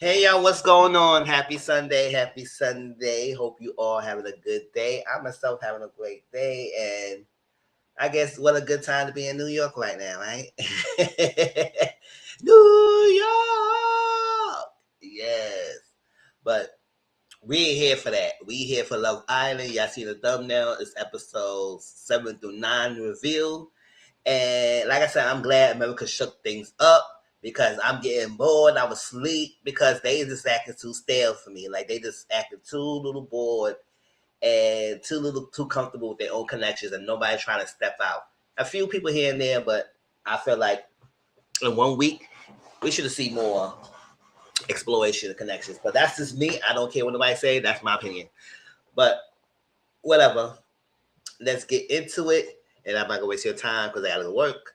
Hey y'all, what's going on? Happy Sunday, happy Sunday. Hope you all having a good day. I myself having a great day, and I guess what a good time to be in New York right now, right? New York, yes. But we ain't here for that. We here for Love Island. Y'all see the thumbnail? It's episodes 7 through 9 revealed. And like I said, I'm glad America shook things up because I'm getting bored. I was asleep because they just acting too stale for me. Like they just acting too little bored and too comfortable with their own connections, and nobody trying to step out. A few people here and there, but I feel like in 1 week we should have seen more exploration of connections. But that's just me. I don't care what nobody say. That's my opinion. But whatever. Let's get into it. And I'm not gonna waste your time because I gotta go to work.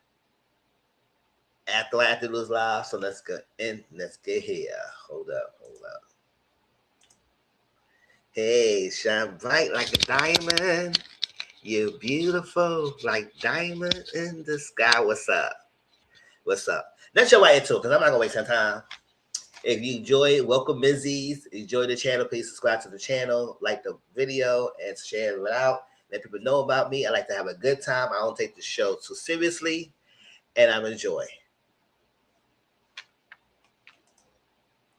After I have to lose live, so let's go in. Let's get here. Hold up. Hey, shine bright like a diamond. You're beautiful like diamond in the sky. What's up? Let's jump right into it because I'm not gonna waste your time. If you enjoy it, welcome Mizzies. Enjoy the channel. Please subscribe to the channel, like the video, and share it out. Let people know about me. I like to have a good time. I don't take the show too seriously, and I'm enjoy.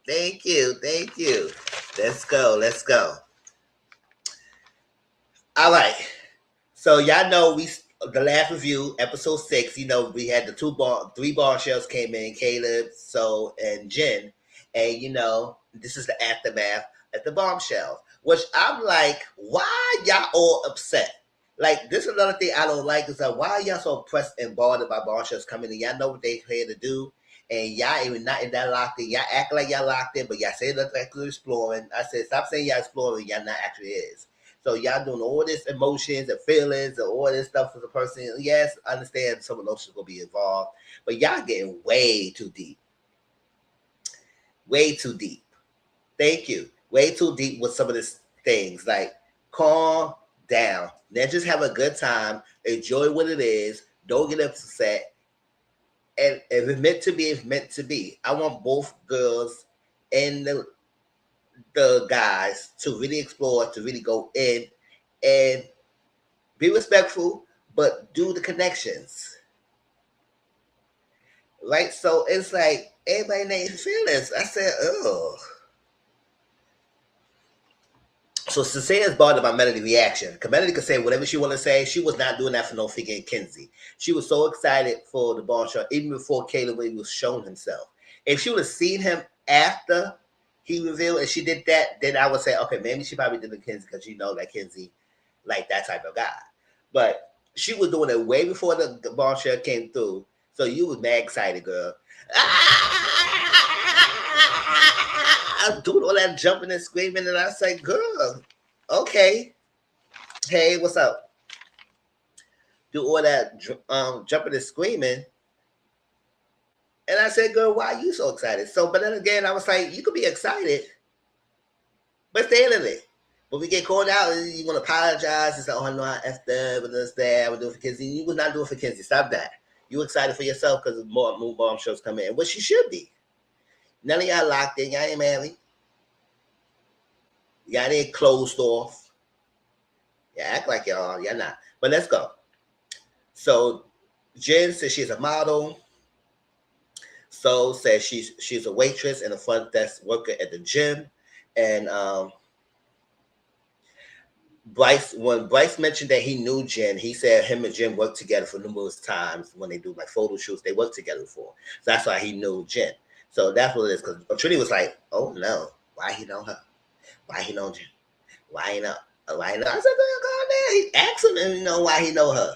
Thank you. Let's go. All right. So y'all know the last review, episode 6. You know we had the three bombshells came in, Caleb, So, and Jen, and this is the aftermath at the bombshells. Which I'm like, why y'all all upset? Like this is another thing I don't like is like why are y'all so pressed and bothered by bombshells coming in? Y'all know what they here to do. And y'all even not in that locked in. Y'all act like y'all locked in, but y'all say look like you're exploring. I said, stop saying y'all exploring. Y'all not actually is. So y'all doing all this emotions and feelings and all this stuff for the person. Yes, I understand some emotions will be involved, but y'all getting way too deep. Way too deep. Thank you. Way too deep with some of these things. Like, calm down. Let's just have a good time. Enjoy what it is. Don't get upset. And if it's meant to be, it's meant to be. I want both girls and the guys to really explore, to really go in and be respectful, but do the connections. Right? So it's like everybody needs feelings. I said, oh. So Sincere is bothered by Melody reaction. Because Melody could say whatever she want to say. She was not doing that for no freaking Kinsey. She was so excited for the ball shot, even before Caleb was shown himself. If she would have seen him after he revealed and she did that, then I would say, okay, maybe she probably did the Kinsey because you know that Kinsey like that type of guy. But she was doing it way before the ball shot came through. So you was mad excited, girl. I'm doing all that jumping and screaming, and I say, girl, okay. Hey, what's up? Do all that jumping and screaming. And I said, girl, why are you so excited? So, but then again, I was like, you could be excited, but stay in it. But we get called out and you want to apologize and say, oh, no, I effed up and this, that. I would do it for Kinsey. You was not doing it for Kinsey. Stop that. You excited for yourself because more bomb shows come in, which you should be. None of y'all locked in. Y'all ain't married. Y'all ain't closed off. You act like y'all not. But let's go. So Jen says she's a model. So says she's a waitress and a front desk worker at the gym. And when Bryce mentioned that he knew Jen, he said him and Jen worked together for numerous times when they do like photo shoots. They worked together before. So that's why he knew Jen. So that's what it is. Because Trinity was like, oh no, why he know her? Why he know Jen? Why he know? Why he know? I said, go on there. He asked him, why he know her.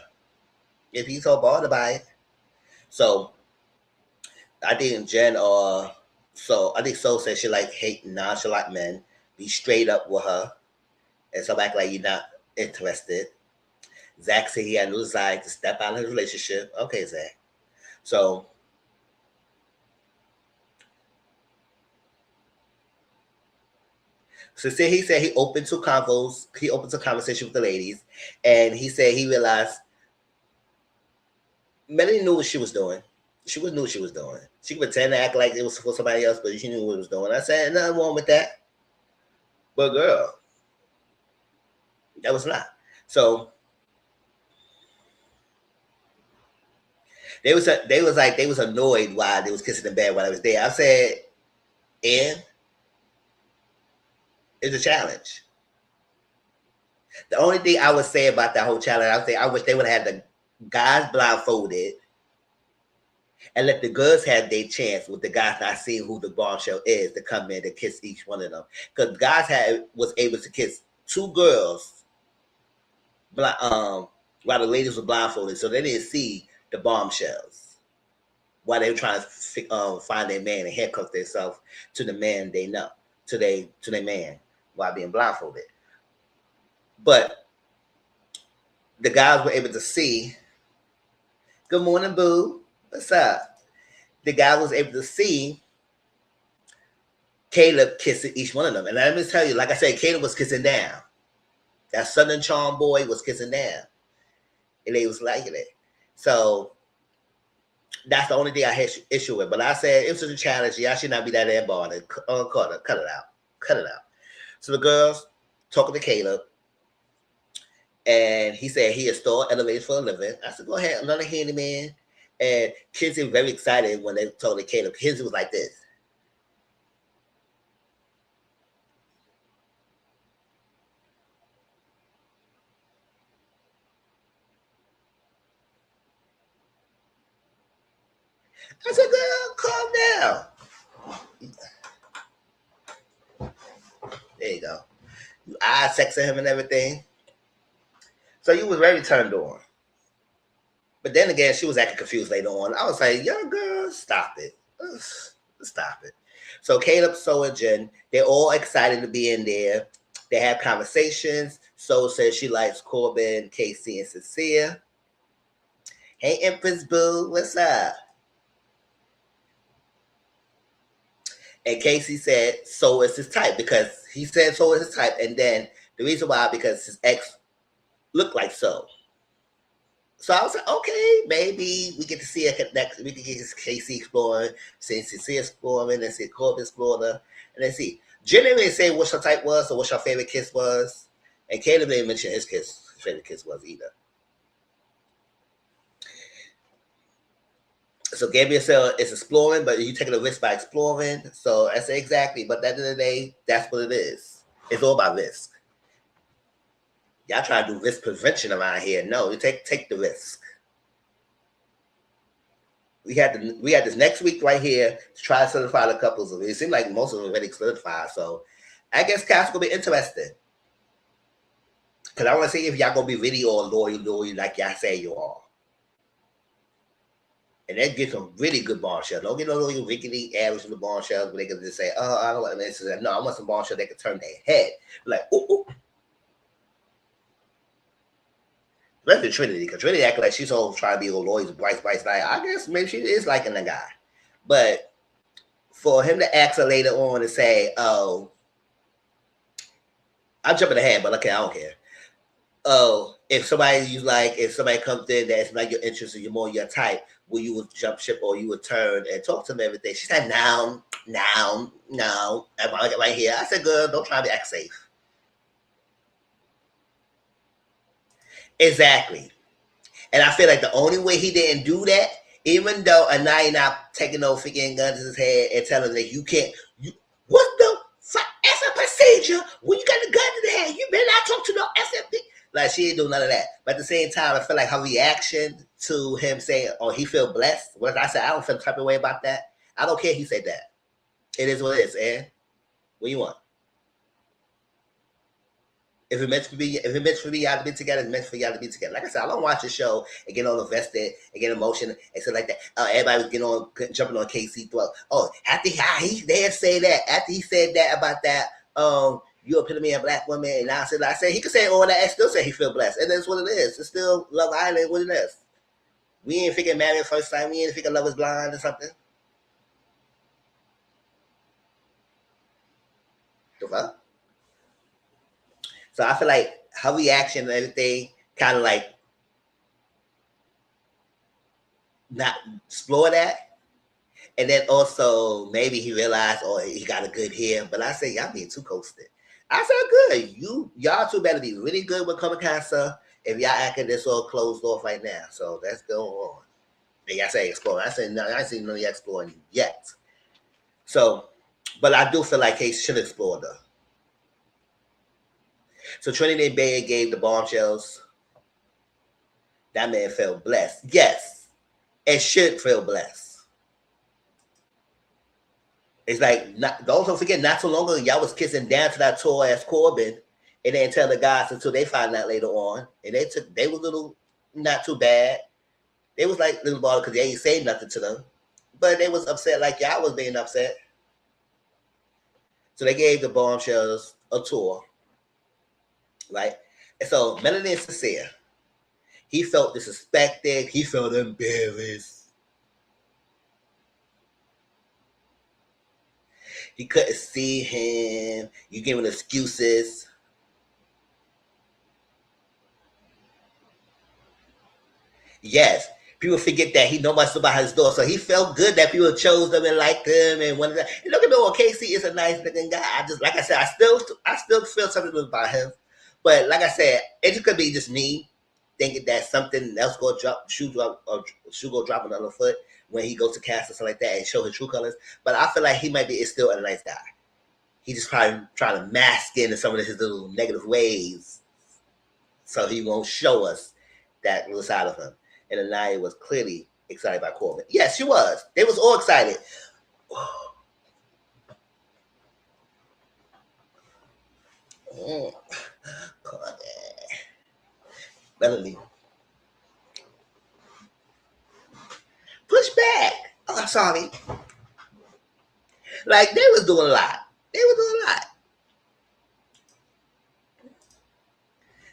If he's so bothered by it. So I think Jen I think Soul said she like hate nonchalant men. Be straight up with her. And so act like you're not interested. Zach said he had no desire to step out of his relationship. Okay, Zach. So he said he opened to convos. He opened to conversation with the ladies. And he said he realized Melanie knew what she was doing. She knew what she was doing. She could pretend to act like it was for somebody else, but she knew what it was doing. I said nothing wrong with that. But girl, that was not. So they was annoyed why they was kissing in bed while I was there. I said, and it's a challenge. The only thing I would say about that whole challenge, I would say I wish they would have had the guys blindfolded and let the girls have their chance with the guys not seeing who the bombshell is to come in and kiss each one of them. Because guys was able to kiss two girls, while the ladies were blindfolded, so they didn't see the bombshells while they were trying to find their man and handcuff themselves to the man they know, to their man while being blindfolded. But the guys were able to see. Good morning, boo. What's up? The guy was able to see Caleb kissing each one of them. And let me tell you, like I said, Caleb was kissing down. That Southern Charm boy was kissing down. And they was liking it. So that's the only thing I had issue with. But I said, it was a challenge. Y'all should not be that damn bothered. Cut it out. Cut it out. So the girls talking to Caleb. And he said he installed elevators for a living. I said, go ahead, another handyman. And kids were very excited when they told the Caleb. Kids was like this. I said, girl, calm down. There you go. You eye sexing him and everything. So you was very turned on. But then again, she was acting confused later on. I was like, young girl, stop it. Stop it. So Caleb, So, and Jen, they're all excited to be in there. They have conversations. So says she likes Corbin, Casey, and Cecilia. Hey, Empress Boo, what's up? And Casey said, so is his type, because he said so is his type. And then the reason why, because his ex looked like so. So I was like, okay, maybe we get to see a next. We can get Casey exploring, see Cecilia exploring, and see Corbin exploring, and then see. Jen didn't really say what her type was or what her favorite kiss was, and Caleb didn't mention his favorite kiss was either. So Gabriel said it's exploring, but you taking a risk by exploring. So I said exactly, but at the end of the day, that's what it is. It's all about risk. Y'all try to do risk prevention around here. No, you take the risk. We had this next week right here to try to solidify the couples of it. It seemed like most of them already solidified. So I guess Cass gonna be interesting. Cause I want to see if y'all gonna be really all loyal like y'all say you are. And then get some really good bombshells. Don't get no little rickety average in the bombshells where they can just say, oh, I don't want this. No, I want some bombshells that can turn their head. Like, ooh, ooh. Especially Trinity, because Trinity acting like she's all trying to be all loyal to Bryce. Like, I guess maybe she is liking the guy. But for him to ask her later on and say, oh, I'm jumping ahead, but okay, I don't care. Oh, if somebody comes in that's not your interest or you're more your type, will you would jump ship or you would turn and talk to them every day? She said, no. I'm right here. I said, girl, don't try to act safe. Exactly. And I feel like the only way he didn't do that, even though Anaya not taking no freaking guns in his head and telling him that you can't, what the fuck? As a procedure, when you got the gun in the head, you better not talk to no SFP. Like, she ain't do none of that. But at the same time, I feel like her reaction to him saying, oh, he feel blessed. What I said, I don't feel the type of way about that. I don't care he said that. It is what it is, and what you want? If it meant for y'all to be together, it's meant for y'all to be together. Like I said, I don't watch the show and get all invested and get emotional and stuff like that. Everybody was jumping on KC throat. Oh, after he did say that, after he said that about that, you epitome of black woman, and I said he could say all that and still say he feel blessed. And that's what it is. It's still Love Island, what it is. We ain't figure married first time, we ain't figure Love is Blind or something. The fuck? So I feel like her reaction and everything kind of like not explore that. And then also maybe he realized, oh, he got a good hair. But I say, y'all being too coasted. I said, good. Y'all two better be really good with coming cancer if y'all acting this all closed off right now. So let's go on. And y'all say exploring. I said, no, I ain't seen none of y'all exploring yet. So, but I do feel like he should explore though. So Trinity Bay gave the bombshells. That man felt blessed. Yes, it should feel blessed. It's like, don't forget, not so long ago, y'all was kissing down to that tall ass Corbin, and didn't tell the guys until they found out later on. And they were little, not too bad. They was like little ball because they ain't saying nothing to them, but they was upset like y'all was being upset. So they gave the bombshells a tour, right? And so Melanie and Sincere, he felt disrespected. He felt embarrassed. He couldn't see him. You giving excuses. Yes. People forget that he nobody stood by his door. So he felt good that people chose him and liked him and wanted that. And look at me, Casey is a nice looking guy. I just, like I said, I still feel something about him. But like I said, it could be just me thinking that something else go drop, shoe go drop another foot when he goes to cast or something like that and show his true colors. But I feel like he might be is still a nice guy. He just probably trying to mask into some of his little negative ways, so he won't show us that little side of him. And Anaya was clearly excited by Corbin. Yes, she was. They was all excited. Corbin. Melanie. Push back. Oh, I'm sorry. Like, they was doing a lot.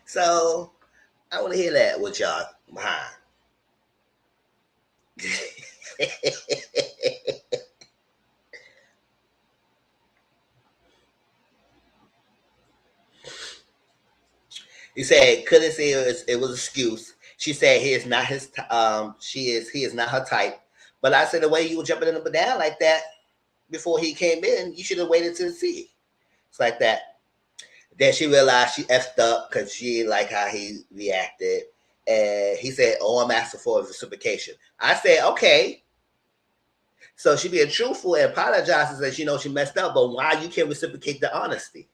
So, I want to hear that with y'all behind. He said, couldn't say it was an excuse. She said he is not his he is not her type. But I said the way you were jumping up and down like that before he came in, you should have waited to see. It's like that. Then she realized she effed up because she didn't like how he reacted. And he said, oh, I'm asking for reciprocation. I said, okay. So she being truthful and apologizes that she knows she messed up, but why you can't reciprocate the honesty?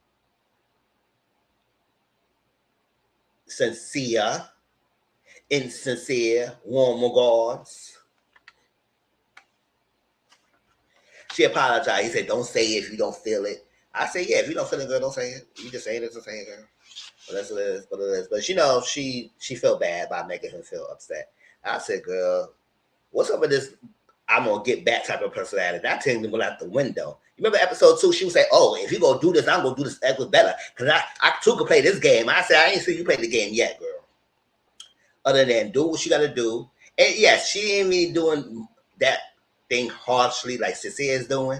Sincere, insincere, warm regards. She apologized. He said, don't say it if you don't feel it. I said, yeah, if you don't feel it, girl, don't say it. You just saying it to say it, girl. But that's what it is, what it is. But you know, she felt bad by making him feel upset. I said, girl, what's up with this I'm gonna get back type of personality? That thing went out the window. You remember episode 2? She would say, oh, if you gonna do this, I'm gonna do this better. Because I too could play this game. I said, I ain't seen you play the game yet, girl. Other than do what you gotta do. And yes, she ain't really doing that thing harshly like Cecilia is doing,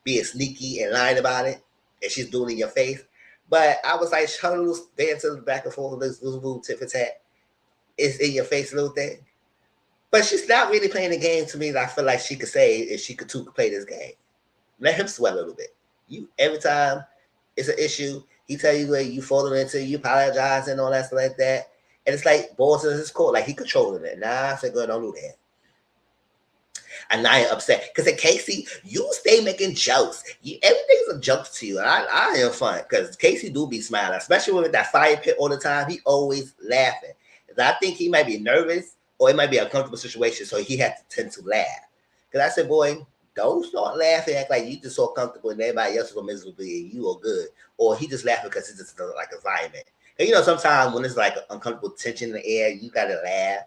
being sneaky and lying about it, and she's doing it in your face. But I was like, her little dancing back and forth, this little tip for tat. It's in your face little thing. But she's not really playing the game to me that I feel like she could say if she could too play this game. Let him sweat a little bit. You every time it's an issue, he tell you where you falling into, you apologize and all that stuff like that. And it's like balls in his court, like he controlling it. Nah, I said, girl, don't do that. And I am upset because at Casey, you stay making jokes. Everything's a joke to you. I am fun because Casey do be smiling, especially with that fire pit all the time. He always laughing. I think he might be nervous or it might be a comfortable situation, so he had to tend to laugh. Because I said, boy, don't start laughing, act like you just so comfortable and everybody else is so miserable and you are good. Or he just laughing because it's just like environment. And you know, sometimes when it's like uncomfortable tension in the air, you gotta laugh.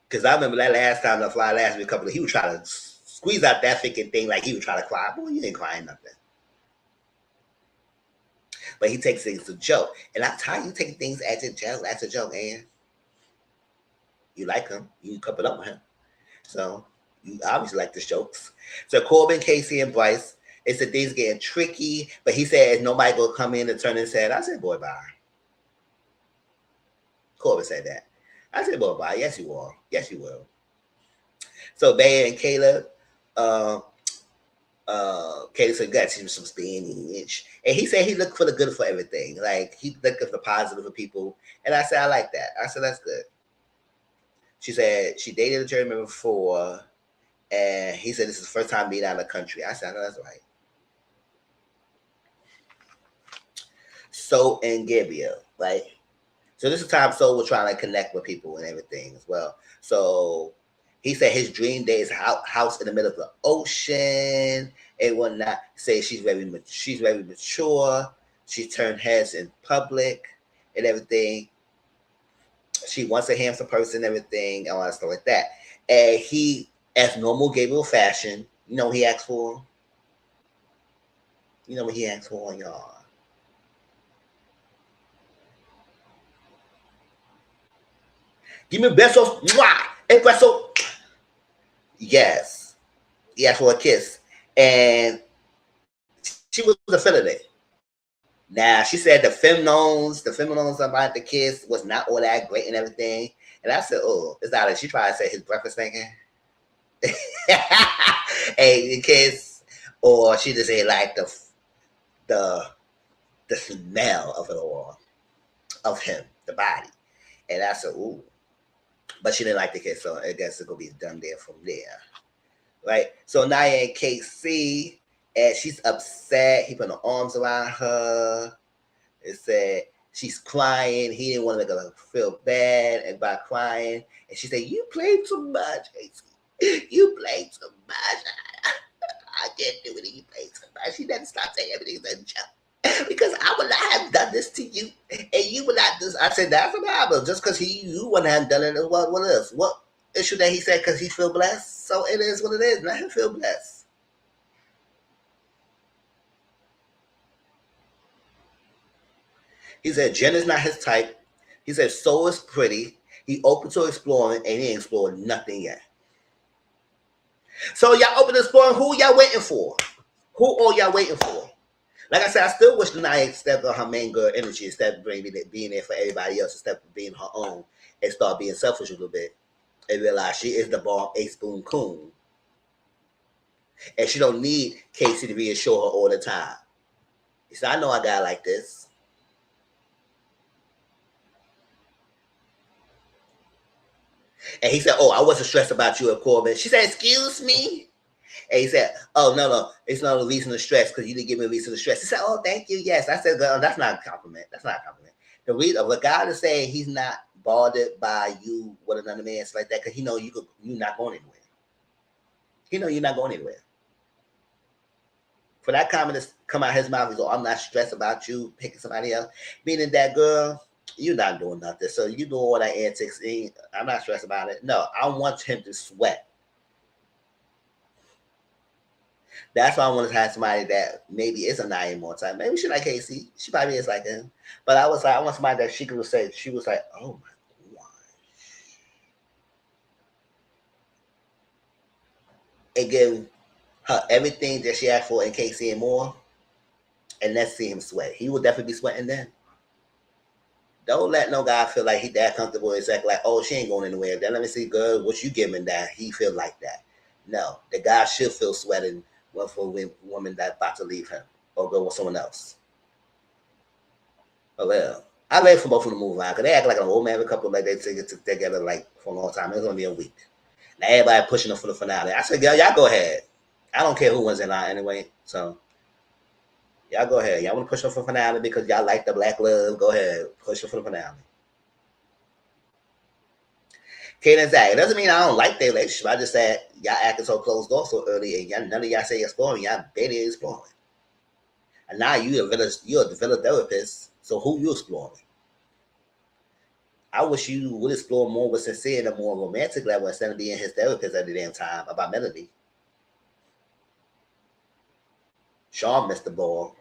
Because I remember that last time the fly last week, he was trying to squeeze out that freaking thing like he was trying to cry. Boy, you ain't crying nothing. But he takes things as a joke. And that's how you take things as a joke. That's a joke, and you like him. You couple up with him. So you obviously like the jokes. So Corbin, Casey, and Bryce, it's that things getting tricky. But he said nobody gonna come in and turn his head. I said, boy, bye. Corbin said that. I said, well, bye. Yes, you will. Yes, you will. So Bay and Caleb, uh, Caleb said, "Got you some spinach," and he said he looked for the good for everything. Like he looked for the positive for people, and I said, I like that. I said that's good. She said she dated a jury member before, and he said this is the first time being out of the country. I said, I know that's right. So and Gabriel, right? So this is time So was trying to connect with people and everything as well. So he said his dream day is house in the middle of the ocean and whatnot. Say she's very mature. She turned heads in public and everything. She wants a handsome person and everything and all that stuff like that. And he, as normal Gabriel fashion, you know what he asked for? You know what he asked for, y'all? Give me besos. Mwah! Espresso. Yes. He asked for a kiss. And she was offended. Now she said the feminones about the kiss was not all that great and everything. And I said, oh, it's not like she tried to say his breakfast thinking. Hey, the kiss, or she just ain't like the the smell of it all, of him, the body. And I said, ooh. But she didn't like the kiss, so I guess it's gonna be done there from there. Right? So Naya and KC, and she's upset. He put her arms around her. It said she's crying. He didn't want to make her feel bad and by crying. And she said, "You played too much, KC. You played too much. I can't do it. You played too much." She doesn't stop saying everything's a joke. Because I would not have done this to you, and you would not do. I said that's a problem. Just because you wouldn't have done it, what else? What issue that he said because he feel blessed? So it is what it is. Let him feel blessed. He said Jen is not his type. He said so is pretty. He open to exploring, and he ain't explored nothing yet. So y'all open to exploring. Who y'all waiting for? Who all y'all waiting for? Like I said, I still wish Naya stepped on her main girl energy instead of being there for everybody else, instead of being her own and start being selfish a little bit and realize she is the bomb ace boom coon. And she don't need Casey to reassure her all the time. He said, I know I got like this. And he said, oh, I wasn't stressed about you at Corbin. She said, excuse me? And he said, oh, no, it's not a reason to stress because you didn't give me a reason to stress. He said, oh, thank you, yes. I said, girl, that's not a compliment. That's not a compliment. The reason of the guy to say he's not bothered by you with another man, it's like that, because he know you're not going anywhere. He know you're not going anywhere. For that comment to come out his mouth, he's like, I'm not stressed about you picking somebody else. Meaning that, girl, you're not doing nothing. So you do all that antics. I'm not stressed about it. No, I want him to sweat. That's why I want to have somebody that maybe is a 9 more time. Maybe she like Casey. She probably is like him. But I was like, I want somebody that she could say, she was like, oh my God. And give her everything that she asked for in Casey and more. And let's see him sweat. He will definitely be sweating then. Don't let no guy feel like he that comfortable and act like, oh, she ain't going anywhere. Then let me see, girl, what you giving that he feel like that. No, the guy should feel sweating for a woman that's about to leave him or go with someone else. Oh well, I read for both of them move on because they act like an old married couple, like they get together like for a long time. It's only a week. Now everybody pushing them for the finale. I said, girl, y'all go ahead. I don't care who wins in line anyway. So y'all go ahead. Y'all want to push them for the finale because y'all like the black love. Go ahead, push them for the finale. Kate and Zach. It doesn't mean I don't like their relationship. I just said y'all acting so closed off so early, and y'all, none of y'all say exploring. Y'all barely exploring. And now you're a developed therapist. So who you exploring? I wish you would explore more with sincere and a more romantic level instead of being his therapist at the damn time about Melody. Sean missed the ball.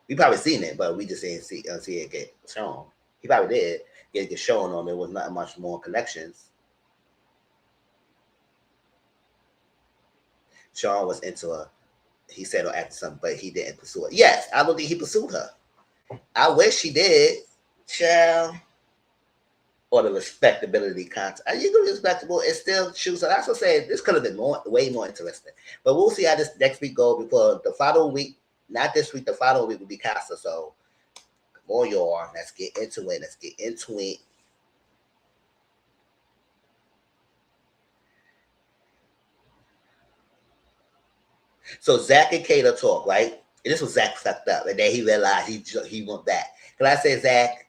We probably seen it, but we just didn't see it get shown. He probably did get shown on. There was not much more connections. Sean was into her. He said or after something, but he didn't pursue it. Yes, I don't think he pursued her. I wish he did. Child. or the respectability content. You can be respectable and still choose. So that's what I'm saying. This could have been way more interesting. But we'll see how this next week goes because the following week, not this week, the following week will be Casa. So come on, y'all. Let's get into it. Let's get into it. So Zach and Kata talk, right? And this was Zach fucked up. And then he realized he went back. Can I say, Zach,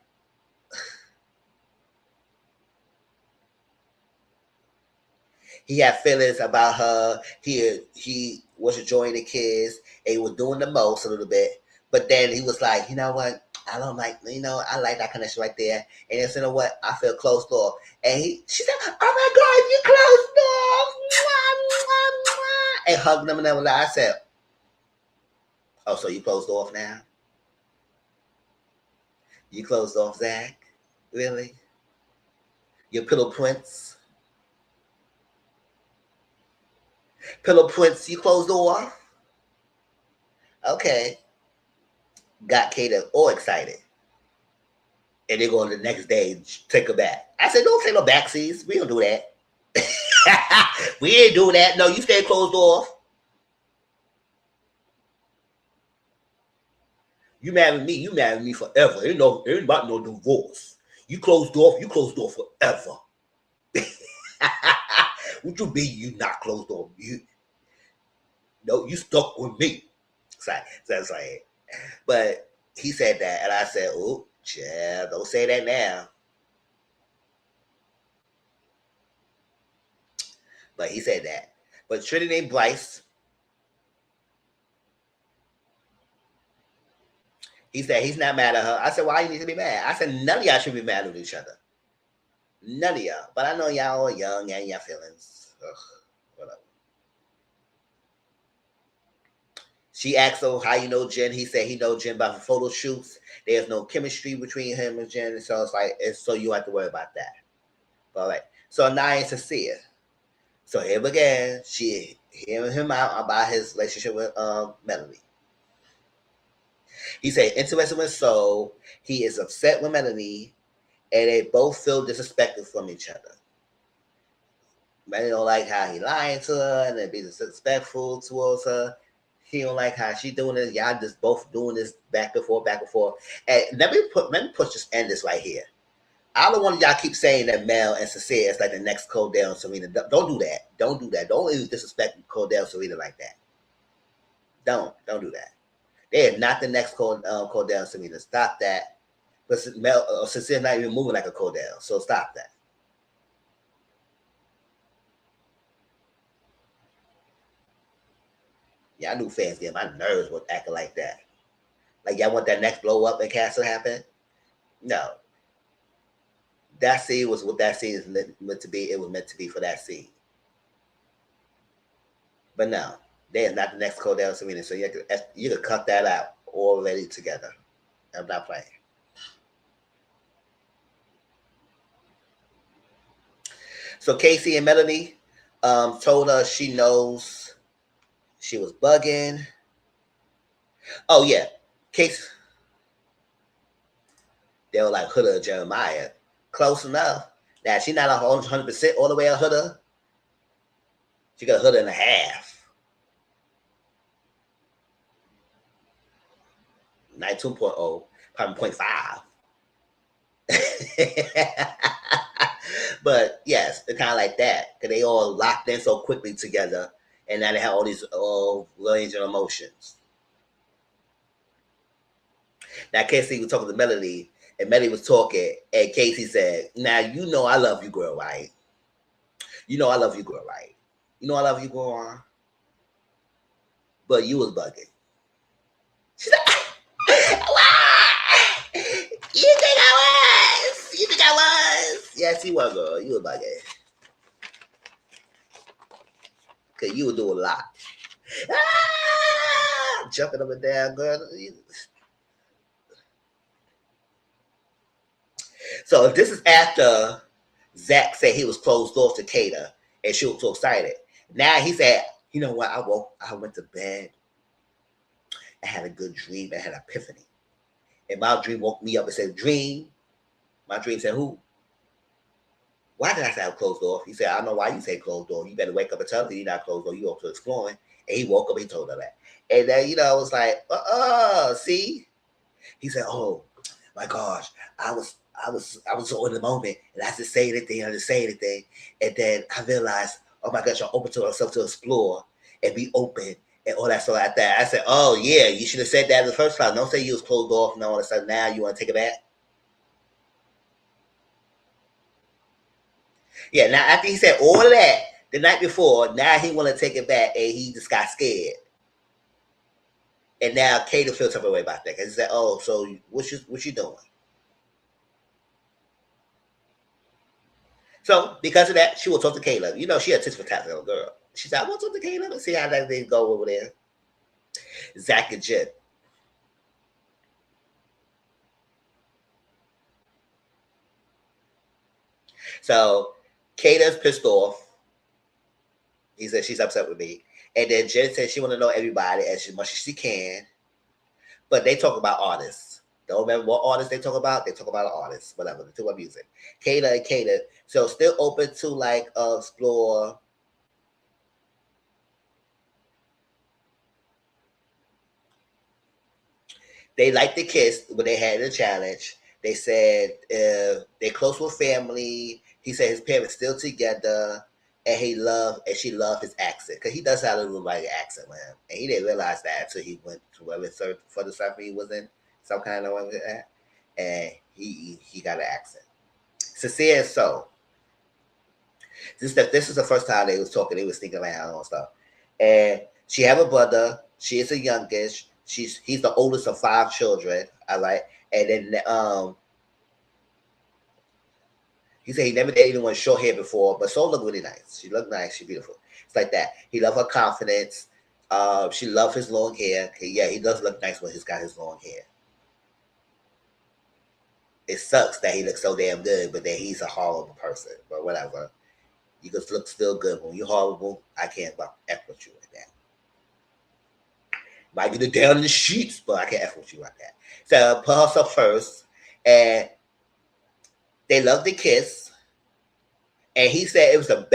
he had feelings about her. He was enjoying the kids. And he was doing the most a little bit. But then he was like, you know what? I don't like, I like that connection right there. And then, you know what? I feel closed off. And she said, oh my God, you closed off. Mwah, mwah, mwah. And hugged him and everything. I said, oh, so you closed off now? You closed off, Zach? Really? Your pillow prince? Pillow prince, you closed off? Okay. Got Kata all excited. And they're going the next day, take her back. I said, don't take no backseats. We don't do that. We ain't do that. No, you stay closed off. You marry me, you marry me forever. Ain't about no divorce. You closed off forever. What you mean you not closed off? You stuck with me. That's like, but he said that, and I said, oh, yeah, don't say that now. But he said that. But Trinity and Bryce, he said he's not mad at her. I said, why you need to be mad? I said, none of y'all should be mad at each other. None of y'all. But I know y'all are young and your feelings. Ugh, whatever. She asked him how you know Jen. He said he know Jen by the photo shoots. There's no chemistry between him and Jen. So it's like, so you have to worry about that. All right. So now it's Cecilia. So here again, she hearing him out about his relationship with Melanie. He said, interested with Soul. He is upset with Melanie, and they both feel disrespected from each other. Melanie don't like how he lying to her and then be disrespectful towards her. He don't like how she doing this. Y'all just both doing this back and forth, back and forth. And let me push this end this right here. I don't want y'all keep saying that Mel and Cecilia is like the next Cordell and Serena. Don't do that. Don't do that. Don't even disrespect Cordell and Serena like that. Don't do that. They are not the next Cordell and Serena. Stop that. But Mel, Cecilia's not even moving like a Cordell, so stop that. Yeah, I knew fans get my nerves with acting like that. Like y'all want that next blow up and Castle happen? No. That scene was what that scene is meant to be. It was meant to be for that scene. But no, they are not the next Cordell and Serena. So you could cut that out already together. I'm not playing. So Casey and Melanie told us she knows she was bugging. Oh yeah, Casey. They were like Huda and Jeremiah. Close enough. Now she's not 100% all the way a Huda. She got a Huda and a half. 92.0, probably 0.5. But yes, they're kind of like that because they all locked in so quickly together, and now they have all these range of emotions. Now Casey was talking to Melody, and Melody was talking, and Casey said, "Now you know I love you, girl, right? You know I love you, girl, right? You know I love you, girl, but you was bugging." She's like, "Why? You think I was? You think I was? Yes, you were, girl. You was bugging. Cause you would do a lot. Jumping up and down, girl. So this is after Zach said he was closed off to Kata, and she was so excited. Now he said, "You know what? I went to bed. I had a good dream. I had an epiphany, and my dream woke me up and said, dream." My dream said, "Who? Why did I say I'm closed off? He said, I don't know why you say closed door. You better wake up and tell me you're not closed door. You off to exploring. And he woke up, he told her that. And then, I was like, see? He said, oh my gosh, I was so in the moment and I didn't say anything, I didn't say anything. And then I realized, oh my gosh, I'm open to myself to explore and be open and all that stuff like that. I said, oh yeah, you should have said that the first time. Don't say you was closed off and all of a sudden now you want to take it back. Yeah, now after he said all of that the night before, now he want to take it back and he just got scared. And now Kato feels some way about that because he said, "Oh, so what you doing?" So because of that, she will talk to Caleb. She a tit for tat little girl. She said, "I want to talk to Caleb and see how that thing go over there." Zach and Jen. So Kata's pissed off. He said she's upset with me, and then Jen said she want to know everybody as much as she can. But they talk about artists. Don't remember what artists they talk about. They talk about artists, whatever. They talk about music. Kata and Kata. So still open to like explore. They liked the kiss when they had the challenge. They said they're close with family. He said his parents still together, and she loved his accent because he does have a little like accent, man. And he didn't realize that until he went to whatever for the surfer he was in, some kind of way, and he got an accent. Sincere so. This is the first time they was talking. They was thinking around and stuff. And she have a brother. She is the youngest. He's the oldest of 5 children. I like. And then he said he never dated anyone with short hair before, but so look really nice. She looked nice. She's beautiful. It's like that. He loved her confidence. She loved his long hair. Yeah, he does look nice when he's got his long hair. It sucks that he looks so damn good, but that he's a horrible person. But whatever. You can look still good. When you're horrible, I can't F with you like that. Might get it down in the sheets, but I can't F with you like that. So put herself first. And they love the kiss. And he said it was the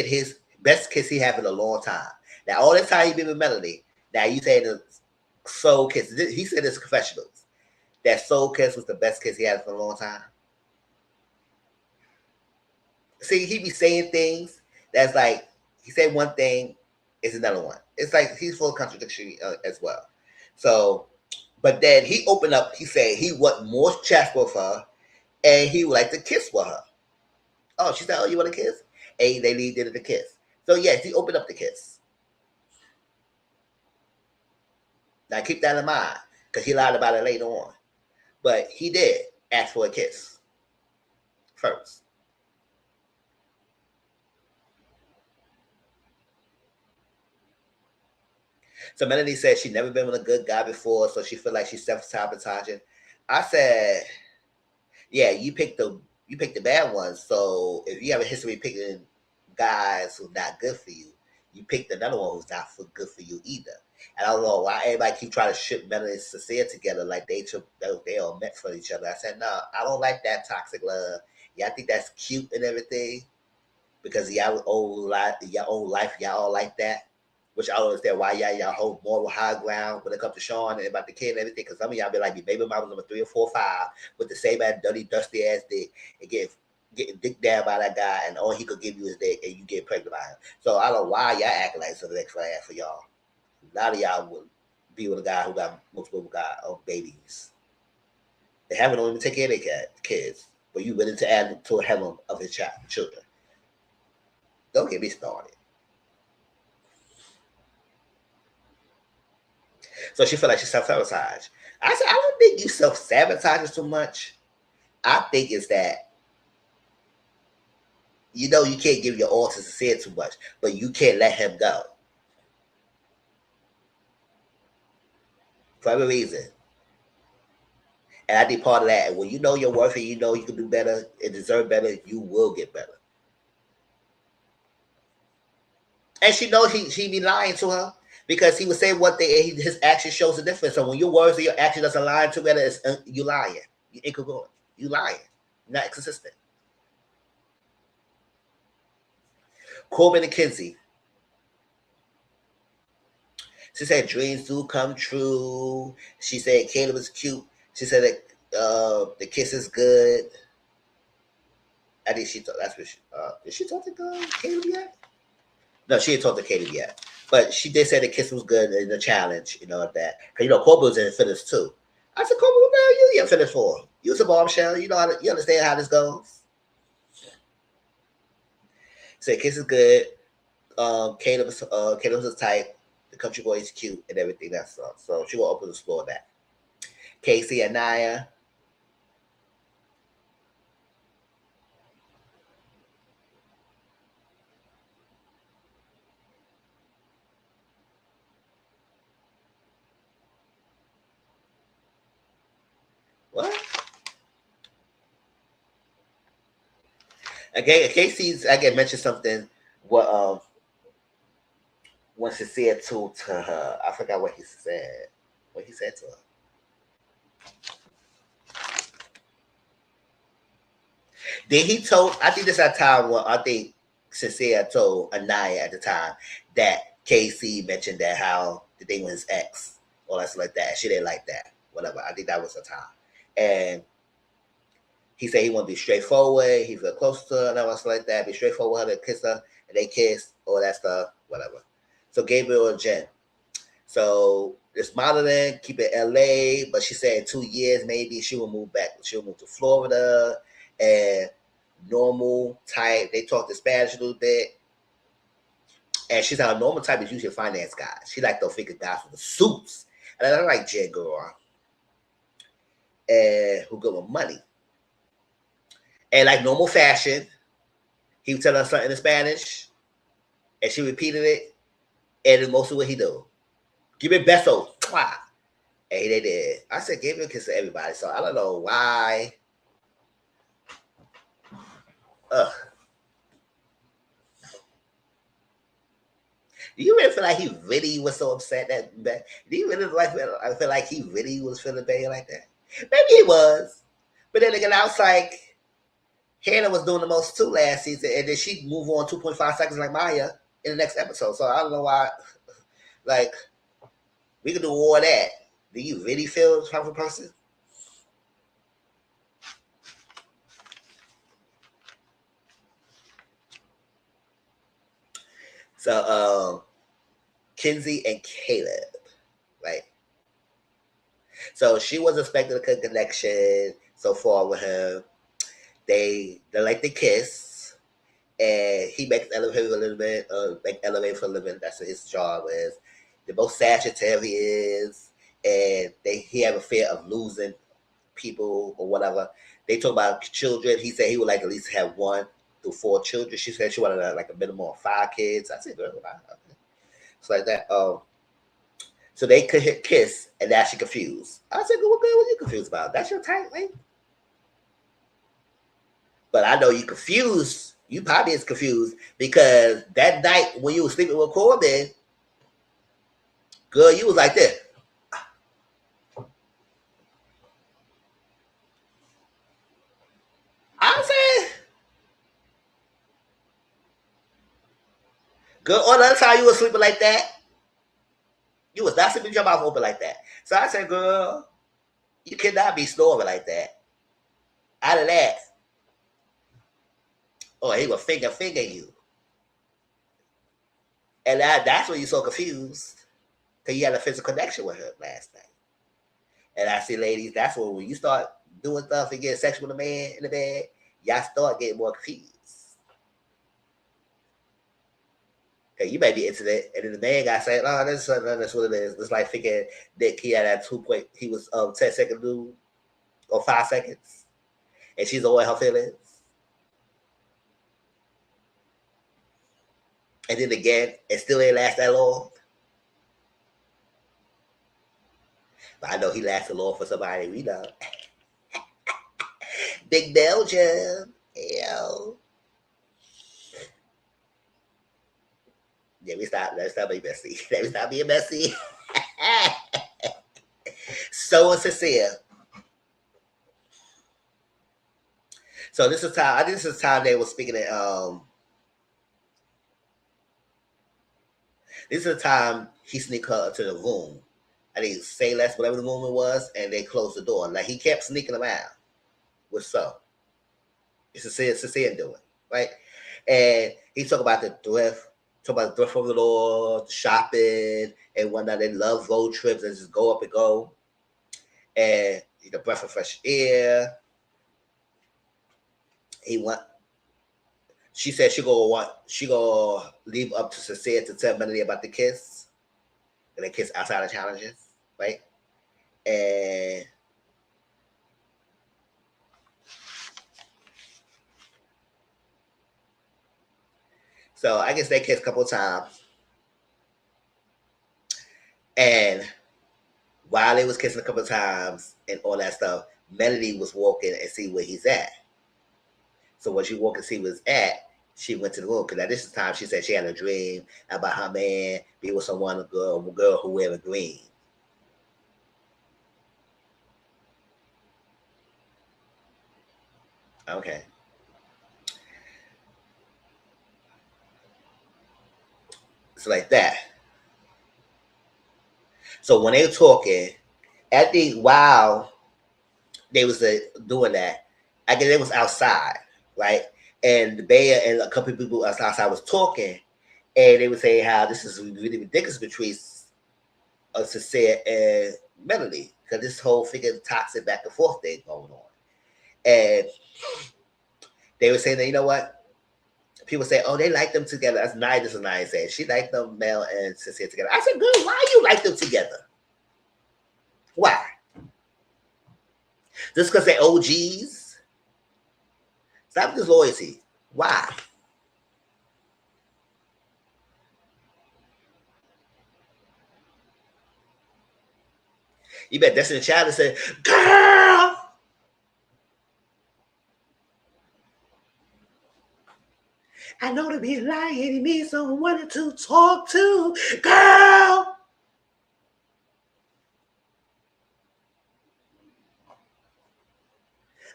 his best kiss he had in a long time. Now, all the time he been with Melody, now you say the soul kiss. He said it's confessionals. That soul kiss was the best kiss he had for a long time. See, he be saying things that's like he said one thing, is another one. It's like he's full of contradiction as well. So, but then he opened up. He said he want more chat with her, and he would like to kiss with her. Oh, she said, "Oh, you want to kiss?" And they lead into the kiss. So yes, he opened up the kiss. Now keep that in mind because he lied about it later on, but he did ask for a kiss first. So Melanie said she'd never been with a good guy before, so she feel like she's self-sabotaging. I said, yeah, you picked the bad ones. So if you have a history of picking guys who's not good for you, you picked another one who's not good for you either. And I don't know why everybody keep trying to ship Melanie and Cecilia together like they all meant for each other. I said, no, I don't like that toxic love. Yeah, I think that's cute and everything because y'all old life, y'all all like that. Which I don't understand why y'all hold moral high ground when it comes to Sean and about the kid and everything. Because some of y'all be like, baby mama number 3 or 4 or 5 with the same ass dirty, dusty ass dick and getting dick down by that guy, and all he could give you is dick, and you get pregnant by him. So I don't know why y'all acting like some extra ass for y'all. A lot of y'all would be with a guy who got multiple babies. They haven't even take care of their kids, but you willing to add to a heaven of his children. Don't get me started. So she felt like she self-sabotage. I said, I don't think you self-sabotage so much. I think it's that you can't give your all to Sincere too much, but you can't let him go. For every reason. And I think part of that, when you know your worth and you know you can do better and deserve better, you will get better. And she knows he be lying to her because he would say one thing and his action shows a difference. So when your words and your action doesn't align together, you lying. You incongruent. You lying. Not consistent. Corbin and Kinsey. She said dreams do come true. She said Caleb is cute. She said that the kiss is good. I think she thought that's what she did she talk to Caleb yet? No, she didn't talk to Caleb yet. But she did say the kiss was good in the challenge, that. Because Corbin was in fitness too. I said, Corbin, what the hell you in fitness for? You was a bombshell. You know you understand how this goes. Said kiss is good. Caleb's a type. The country boy is cute and everything. That's all. So she will open the floor that. Casey and Naya. What? Okay, Casey's mentioned something. What when she said to her, I forgot what he said. What he said to her. Then he told, I think this at the time when I think Sincere told Anaya at the time that KC mentioned that how the thing with his ex or that's like that. She didn't like that. Whatever. I think that was the time. And he said he wanted to be straightforward. He felt close to her and all like that. Be straightforward with her, kiss her, and they kiss, all that stuff, whatever. So Gabriel and Jen. So it's modeling, keep it LA, but she said in 2 years maybe she will move back. She'll move to Florida and normal type. They talk to Spanish a little bit. And she's a normal type is usually finance guys. She like those figure guys with the suits. And I like Jen girl. And who good with money. And like normal fashion, he would tell her something in Spanish, and she repeated it, and it's mostly what he do. Give me besos. And they did. I said, give me a kiss to everybody. So I don't know why. Ugh. Do you really feel like he really was so upset that do you really I feel like he really was feeling bad like that? Maybe he was. But then again, I was like, Hannah was doing the most too last season, and then she moved on 2.5 seconds like Maya in the next episode. So I don't know why. Like, we could do all that. Do you really feel the type of person? So, Kinsey and Caleb, right? So she was expecting a good connection so far with him. They like to kiss, and he makes elevator a little bit, make elevator for a living. That's what his job is. They're both Sagittarius, and he have a fear of losing people or whatever. They talk about children. He said he would like at least have 1 to 4 children. She said she wanted like a minimum of 5 kids. I said, girl, it's like that. So they could hit kiss, and now she confused. I said, what girl was you confused about? That's your type, right? But I know you confused. You probably is confused because that night when you were sleeping with Corbin, girl, you was like this. I said, girl, all the other time you was sleeping like that, you was not sleeping with your mouth open like that. So I said, girl, you cannot be snoring like that. Out of that. Oh, he was finger you. And that's when you so confused. Because you had a physical connection with her last night. And I see, ladies, that's when you start doing stuff and getting sexual with a man in the bed, y'all start getting more confused. Cause you may be into that, and then the man got saying, "Oh, that's what it is." It's like thinking that he had that 2 point. He was 10-second dude or 5 seconds, and she's aware her feelings. And then again, it still ain't last that long. But I know he lasted long for somebody we know. Big Belgium. Yo. Yeah, let's stop being messy. Let me stop being messy. So sincere. So this is time. I think this is time they were speaking at This is the time he sneaked her to the room. I think say less, whatever the room it was, and they closed the door. Like he kept sneaking them out. With so. It's a doing, right? And he talk about the thrift, talk about the thrift of the Lord, shopping, and whatnot. They love road trips and just go up and go. And the breath of fresh air. He want. She said she gonna leave up to Cecilia to tell Melody about the kiss. And they kiss outside of challenges, right? And so I guess they kissed a couple of times. And while they was kissing a couple of times and all that stuff, Melody was walking and see where he's at. So when she walked and see where he's at, she went to the room because at this time she said she had a dream about her man be with someone, a girl who wear green. Okay. It's like that. So when they were talking, at the while they was doing that, I guess they was outside, right? And the bear and a couple of people outside was talking, and they were saying how this is really ridiculous between Cecilia and Melody because this whole freaking toxic back and forth thing going on, and they were saying that you know what. People say, "Oh, they like them together." That's nice. And I said she liked them, Mel and Cecilia together. I said, "Good. Why you like them together? Why? Just because they're OGs? Stop this loyalty. Why?" You bet Destiny Child said, "Girl, I know to be lying it means someone to talk to. Girl,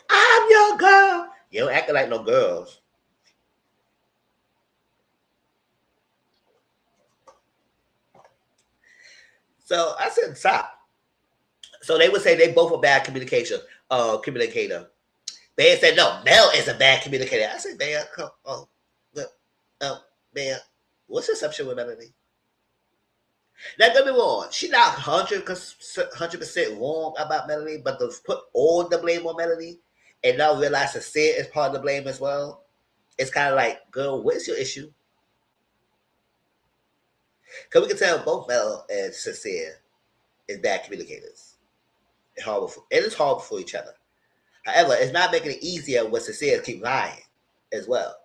I'm your girl." You don't act like no girls. So I said, "Stop." So they would say they both are bad communicator. Bear said, "No, Mel is a bad communicator." I said, "Bear, come on. Bear, what's the exception with Melanie?" Now, don't be wrong. She's not 100% wrong about Melanie, but to put all the blame on Melanie and now realize that Sid is part of the blame as well, it's kind of like, girl, what's your issue? Because we can tell both Mel and Sincere is bad communicators. It's horrible for each other. However, it's not making it easier when Sincere keep lying as well.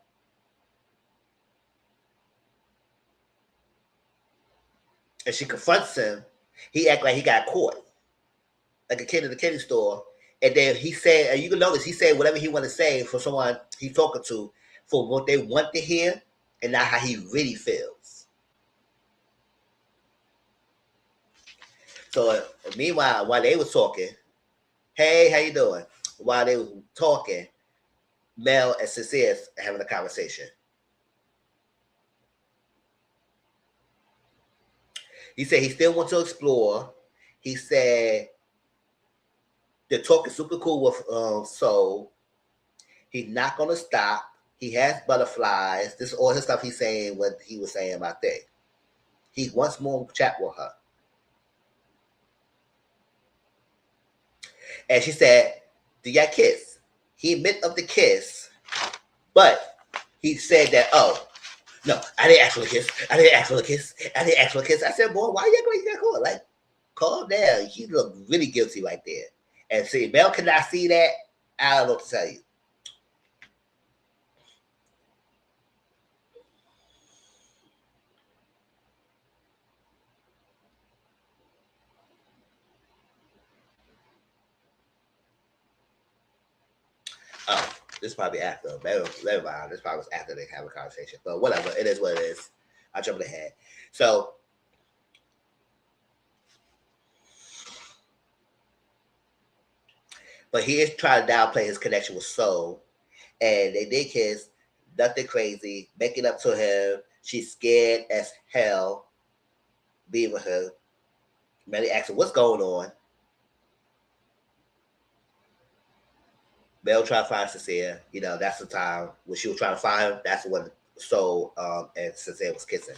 And she confronts him. He act like he got caught, like a kid in the candy store. And then he said, and you can notice he said whatever he want to say for someone he's talking to, for what they want to hear, and not how he really feels. So meanwhile, while they was talking, hey, how you doing? While they was talking, Mel and Sincere having a conversation. He said he still wants to explore. He said the talk is super cool with Soul. He's not gonna stop. He has butterflies. This is all his stuff he's saying what he was saying about that. He wants more chat with her. And she said, "Do y'all kiss?" He admitted of the kiss, but he said that, "Oh, no, I didn't ask for the kiss. I didn't ask for the kiss. I didn't ask for the kiss." I said, "Boy, why you acting like you got caught? Like, calm down." He looked really guilty right there. And see, Mel cannot see that. I don't know what to tell you. Oh, this is probably after. Never mind. This probably was after they have a conversation. But whatever. It is what it is. I jumped ahead. So, but he is trying to downplay his connection with Soul. And they did kiss. Nothing crazy. Making up to him. She's scared as hell. being with her. Melody asked her, what's going on? Mel tried to find Cecilia. You know, that's the time when she was trying to find him. That's when So and Cecilia was kissing.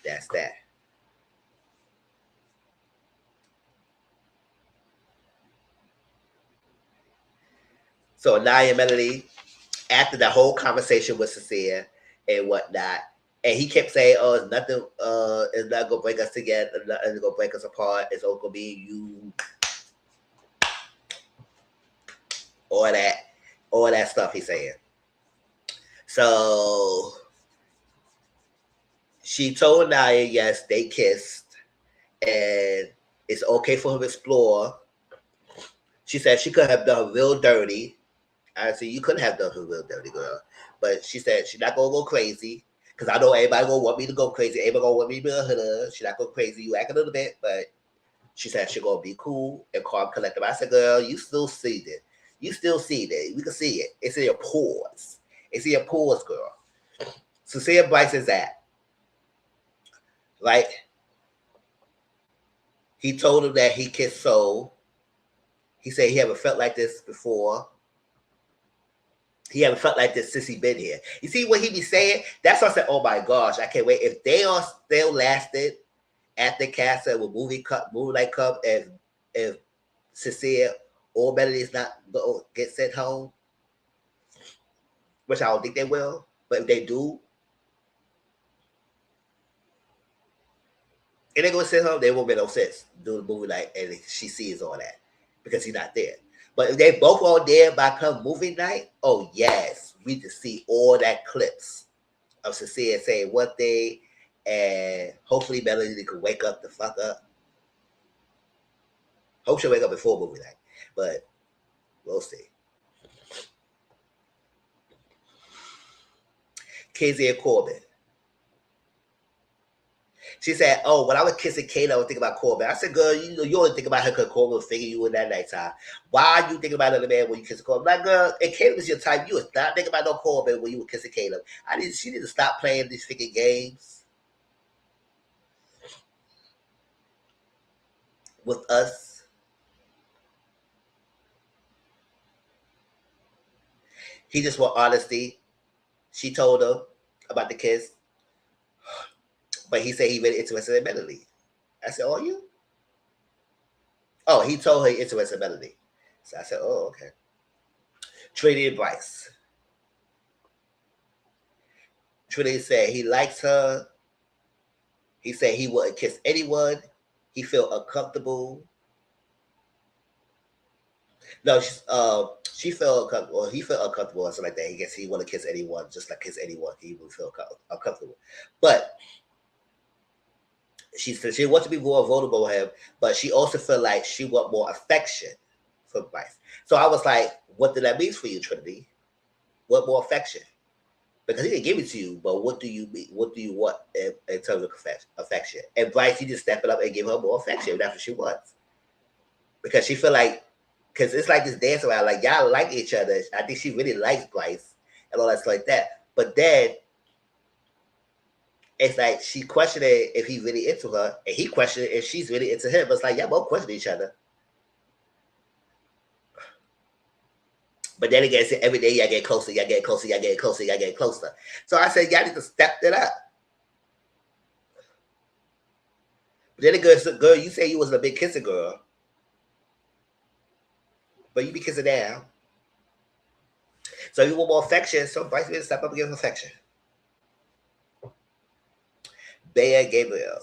That's that. So Naya and Melody, after the whole conversation with Cecilia and whatnot, and he kept saying, "Oh, it's not gonna break us together. It's gonna break us apart. It's all gonna be you, all that stuff." He's saying. So she told Naya, yes, they kissed, and it's okay for him to explore. She said she could have done real dirty. I said you couldn't have done her real dirty, girl. But she said she's not gonna go crazy. Because I know everybody gonna want me to go crazy. Everybody gonna want me to be a hooder. She's not go crazy. You act a little bit, but she said she's gonna be cool and calm, collective. I said, girl, you still see it. You still see that. We can see it. It's in your pores. It's in your pores, girl. So see if Bryce is that. Right? He told him that he kissed Soul. He said he haven't felt like this before. He haven't felt like this since he been here. You see what he be saying? That's why I said, oh my gosh, I can't wait. If they are still lasted at the castle with Moonlight Cup, if Cecilia or Melody is not going to get sent home, which I don't think they will, but if they do, and they're going to send home, they won't make no sense doing the movie night and she sees all that because he's not there. But if they both are there by come movie night, oh yes, we just see all that clips of Cecilia saying one thing, and hopefully Melody can wake up the fuck up. Hope she'll wake up before movie night, but we'll see. Casey and Corbin. She said, "Oh, when I was kissing Kate, I was thinking about Corbin." I said, "Girl, you only think about her because Corbin was figuring you in that nighttime. Why you think about another man when you kiss Corbin?" Like, girl, and Caleb was your type. You was not thinking about no Corbin when you were kissing Caleb. She need to stop playing these freaking games with us. He just want honesty. She told him about the kiss, but he said he really interested in Melody. I said, "Oh, you?" Oh, he told her he interested in Melody. So I said, "Oh, okay." Trinity and Bryce. Trinity said he likes her. He said he wouldn't kiss anyone. He felt uncomfortable. No, she felt uncomfortable. Or he felt uncomfortable or something like that. He guess he wouldn't kiss anyone, just like kiss anyone. He would feel uncomfortable. But she said she wants to be more vulnerable with him, but she also felt like she want more affection from Bryce. So I was like, what did that mean for you, Trinity? What more affection? Because he didn't give it to you, but what do you mean? What do you want in terms of affection? And Bryce, he just stepped up and give her more affection. That's what she wants. Because she feel like, because it's like this dance around, like y'all like each other. I think she really likes Bryce and all that stuff like that. But then it's like she questioned if he's really into her, and he questioned if she's really into him. But it's like y'all both question each other. But then again, every day y'all get closer, y'all get closer, y'all get closer, y'all get closer. So I said, y'all need to step it up. But then the girl, you say you wasn't a big kissing girl, but you be kissing now. So you want more affection, so Bryce will step up and give him affection. Bea Gabriel.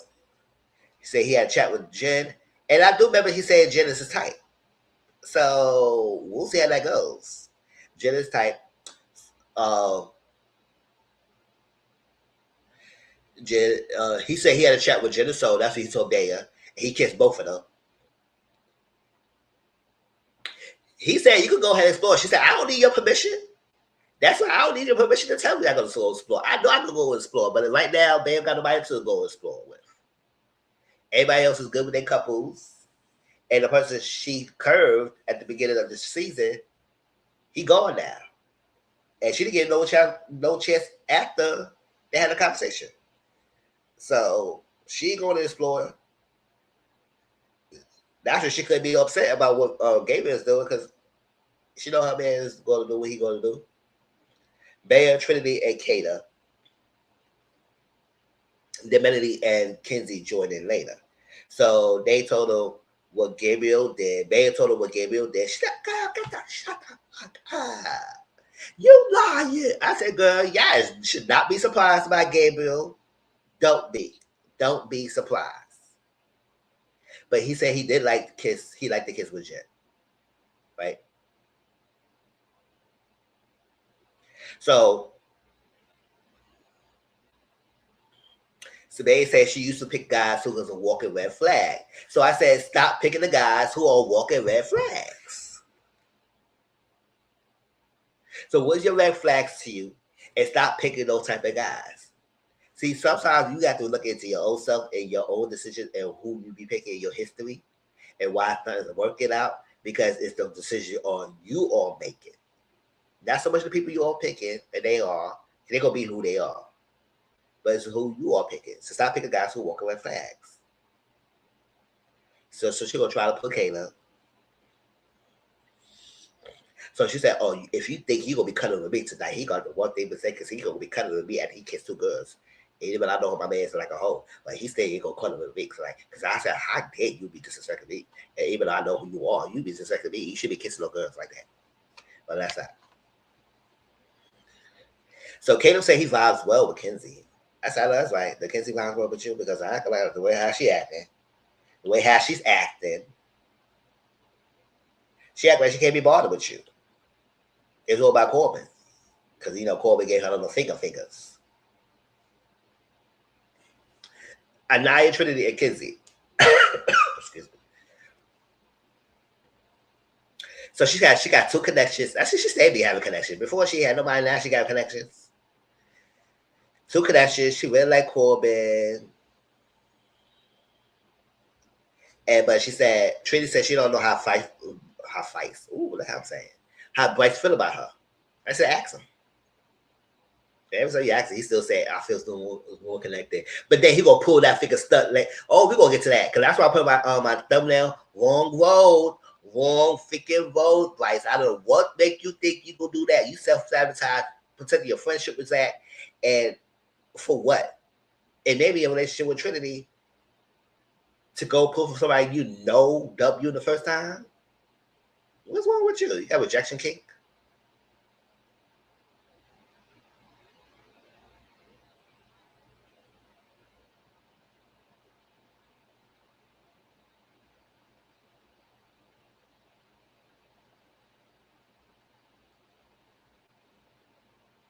He said he had a chat with Jen. And I do remember he said Jen is his type. So we'll see how that goes. Jen is type. Jen, he said he had a chat with Jen, so that's what he told Bea. He kissed both of them. He said you could go ahead and explore. She said, I don't need your permission. That's why I don't need your permission to tell me I'm going to go explore. I know I can go explore, but right now, Bam got nobody to go explore with. Everybody else is good with their couples. And the person she curved at the beginning of the season, he gone now. And she didn't get no chance after they had a conversation. So She going to explore. That's why she couldn't be upset about what Gabriel's doing because she know her man is going to do what he going to do. Bear, Trinity, and Kata. Then Melody and Kenzie joined in later. So they told her what Gabriel did. Bear told her what Gabriel did. She's like, girl, shut up. You lying. I said, girl, yes, should not be surprised by Gabriel. Don't be. Don't be surprised. But he said he did like to kiss. He liked to kiss with Jen. Right? So they said she used to pick guys who was a walking red flag. So I said, stop picking the guys who are walking red flags. So what's your red flags to you? And stop picking those type of guys. See, sometimes you have to look into your own self and your own decisions and who you be picking in your history and why things are working out because it's the decision on you all making. Not so much the people you all picking, and they're gonna be who they are. But it's who you are picking. So stop picking guys who walk red flags. So she's gonna try to put Kayla. So she said, "Oh, if you think he gonna be cutting with me tonight, he got the one thing to say because he gonna be cutting with me and he kissed 2 girls. And even I know my man's like a hoe, but he said he gonna cut with me because I said, how dare you be disrespecting me? And even though I know who you are, you be disrespecting me. You should be kissing no girls like that. But that's not. So Kato said he vibes well with Kenzie. I said, that's right. The Kenzie vibes well with you because I like the way how she acting, the way how she's acting. She act like she can't be bothered with you. It's all about Corbin. Because, Corbin gave her little fingers. Anaya, Trinity, and Kenzie. Excuse me. So she got 2 connections. Actually, she stayed be having connections. Before she had nobody, now she got connections. 2 connections. She really like Corbin. But she said, Trinity said she don't know how fights. Ooh, what the hell I'm saying. How Bryce feel about her. I said, ask him. Every time you ask him, he still say, I feel still more connected. But then he gonna pull that figure stunt like, oh, we're gonna get to that. Cause that's why I put my thumbnail, wrong road, wrong freaking road, Bryce. I don't know what make you think you gonna do that. You self-sabotage, protecting your friendship with that, and for what? And maybe a relationship with Trinity to go pull for somebody W the first time. What's wrong with you? You got rejection kink?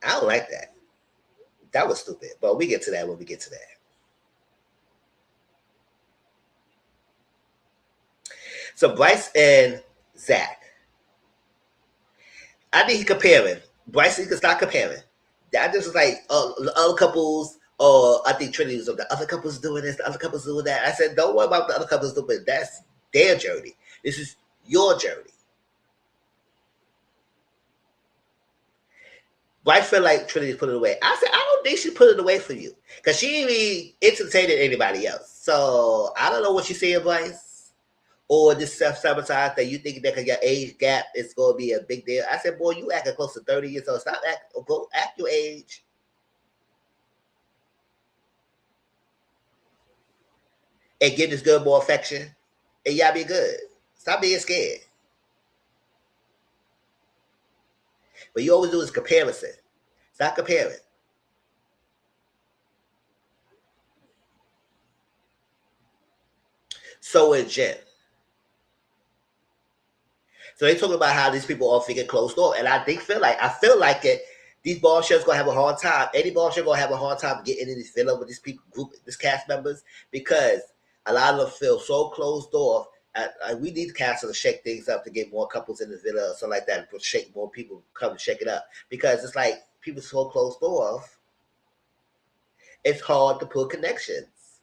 I don't like that. That was stupid. But we get to that when we get to that. So Bryce and Zach. I think he comparing. Bryce, he can stop comparing. That just was like the other couples, or I think Trinity was the other couples doing this, the other couples doing that. I said, don't worry about the other couples doing it. That's their journey. This is your journey. Bryce felt like Trinity put it away. I said, I don't think she put it away for you. Because she ain't really entertained anybody else. So I don't know what you say, Bryce. Or this self-sabotage that you think that your age gap is going to be a big deal. I said, boy, you acting close to 30 years old. Stop go act your age. And give this girl more affection. And y'all be good. Stop being scared. But you always do is comparison. Stop comparing. So is Jen. So they talking about how these people all figure closed door, and I feel like it. These ball shows gonna have a hard time. Any ball show gonna have a hard time getting in this villa with these people, this cast members, because a lot of them feel so closed off. We need cast to shake things up to get more couples in the villa or something like that, and shake more people come and shake it up. Because it's like people so closed off, it's hard to put connections.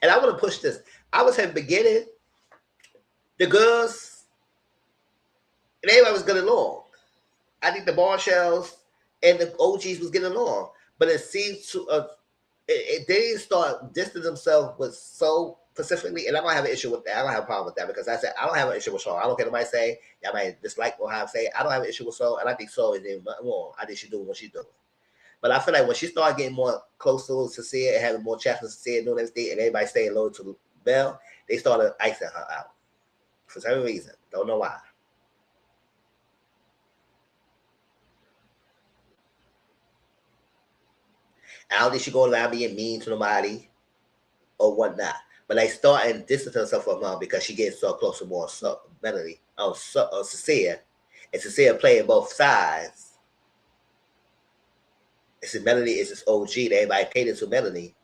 And I want to push this. I was at the beginning, the girls and everybody was getting along. I think the Marshalls and the OGs was getting along, but it seems to they didn't start distancing themselves with so specifically, and I don't have an issue with that. I don't have a problem with that because I said I don't have an issue with Saul. I don't care what nobody say. Y'all might dislike or how I say it. I don't have an issue with Saul, and I think Saul is doing nothing wrong. I think she's doing what she's doing. But I feel like when she started getting more close to Cecilia and having more chats with Cecilia doing everything, and everybody staying loyal to Belle, they started icing her out for some reason. Don't know why. I don't think she going around being mean to nobody or whatnot. But like starting distance herself from her because she gets so close to more Melanie, Cecilia, and Cecilia playing both sides. And so Melanie is this OG that everybody caters to Melanie.